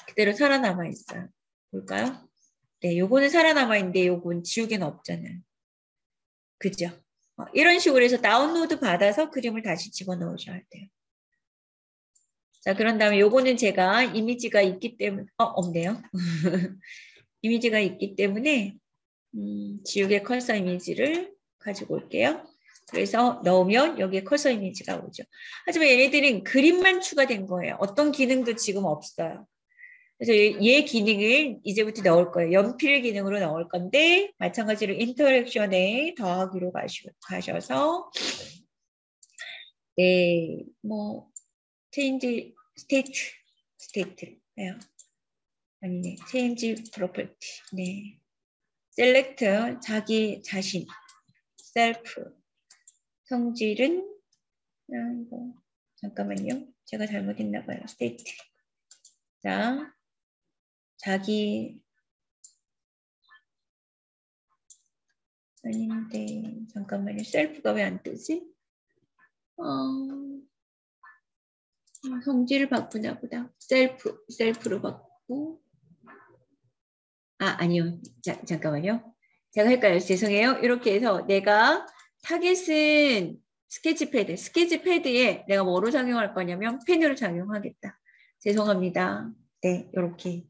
그대로 살아남아 있어요. 볼까요? 네, 요거는 살아남아 있는데 요건 지우개는 없잖아요. 그죠? 이런 식으로 해서 다운로드 받아서 그림을 다시 집어넣으셔야 돼요. 자, 그런 다음에 요거는 제가 이미지가 있기 때문에 없네요. 이미지가 있기 때문에 지우개 커서 이미지를 가지고 올게요. 그래서 넣으면 여기에 커서 이미지가 오죠. 하지만 얘네들은 그림만 추가된 거예요. 어떤 기능도 지금 없어요. 그래서 얘 기능을 이제부터 넣을 거예요. 연필 기능으로 넣을 건데 마찬가지로 인터랙션에 더하기로 가셔서 네, 뭐 체인지 스테이트예요. 아니네, 체인지 프로퍼티. 네, 셀렉트 자기 자신, 셀프. 성질은 잠깐만요. 제가 잘못했나 봐요. 스테이트. 자, 자기 아닌데 잠깐만요. 셀프가 왜 안 뜨지? 성질을 바꾸나 보다. 셀프로 바꾸고. 아니요. 잠깐만요. 제가 헷갈려요. 죄송해요. 이렇게 해서 내가 타겟은 스케치패드에 내가 뭐로 작용할 거냐면 펜으로 작용하겠다. 죄송합니다. 네, 이렇게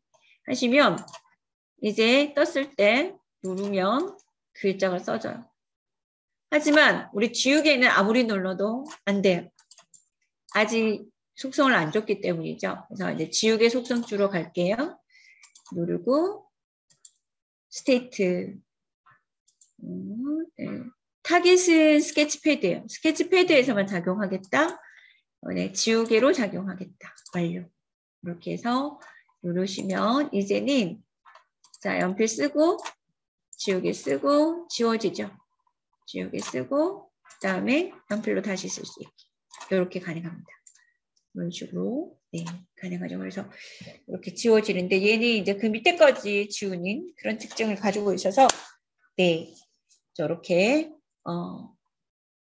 하시면 이제 떴을 때 누르면 글자가 써져요. 하지만 우리 지우개는 아무리 눌러도 안 돼요. 아직 속성을 안 줬기 때문이죠. 그래서 이제 지우개 속성 주로 갈게요. 누르고 스테이트. 네. 타깃은 스케치패드예요. 스케치패드에서만 작용하겠다. 네, 지우개로 작용하겠다. 완료. 이렇게 해서 누르시면 이제는 자, 연필 쓰고 지우개 쓰고 지워지죠. 지우개 쓰고 그다음에 연필로 다시 쓸 수 있게 이렇게 가능합니다. 이런 식으로 네, 가능하죠. 그래서 이렇게 지워지는데 얘는 이제 그 밑에까지 지우는 그런 특징을 가지고 있어서 네, 저렇게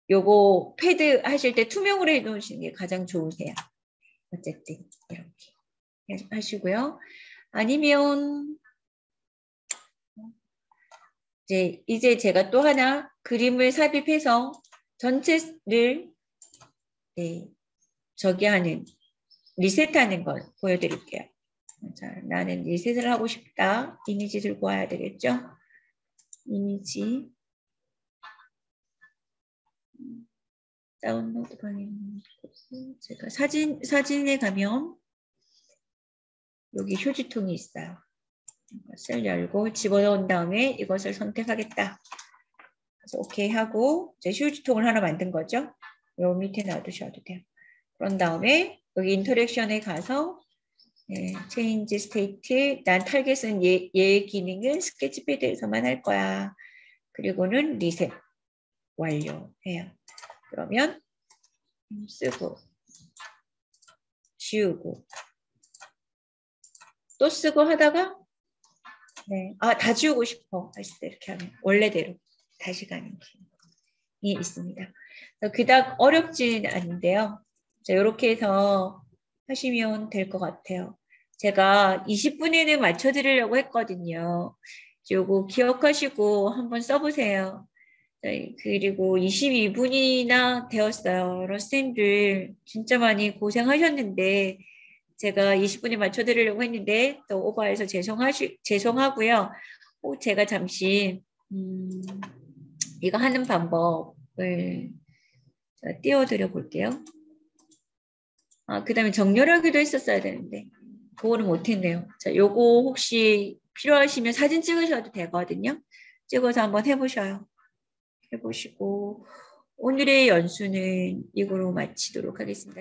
요거 패드 하실 때 투명으로 해놓으시는 게 가장 좋으세요. 어쨌든 이렇게 하시고요. 아니면 이제 제가 또 하나 그림을 삽입해서 전체를 네, 저기 하는 리셋하는 걸 보여드릴게요. 자, 나는 리셋을 하고 싶다. 이미지 들고 와야 되겠죠? 이미지 다운로드 방향 제가 사진에 가면 여기 휴지통이 있어요. 이것을 열고 집어넣은 다음에 이것을 선택하겠다. 그래서 오케이 하고 이제 휴지통을 하나 만든 거죠. 요 밑에 놔두셔도 돼요. 그런 다음에 여기 인터랙션에 가서 네, 체인지 스테이트 난 타겟은 얘 기능은 스케치패드에서만 할 거야. 그리고는 리셋 완료해요. 그러면 쓰고 지우고 또 쓰고 하다가 네, 다 지우고 싶어 했을 때 이렇게 하면 원래대로 다시 가는 기능이 있습니다. 그닥 어렵진 않은데요. 자, 이렇게 해서 하시면 될 것 같아요. 제가 20분에는 맞춰드리려고 했거든요. 요거 기억하시고 한번 써보세요. 네, 그리고 22분이나 되었어요. 선생님들 진짜 많이 고생하셨는데 제가 20분에 맞춰드리려고 했는데 또 오버해서 죄송하고요. 제가 잠시 이거 하는 방법을 띄워드려 볼게요. 그 다음에 정렬하기도 했었어야 되는데 그거는 못했네요. 자, 요거 혹시 필요하시면 사진 찍으셔도 되거든요. 찍어서 한번 해보셔요. 해보시고 오늘의 연수는 이거로 마치도록 하겠습니다.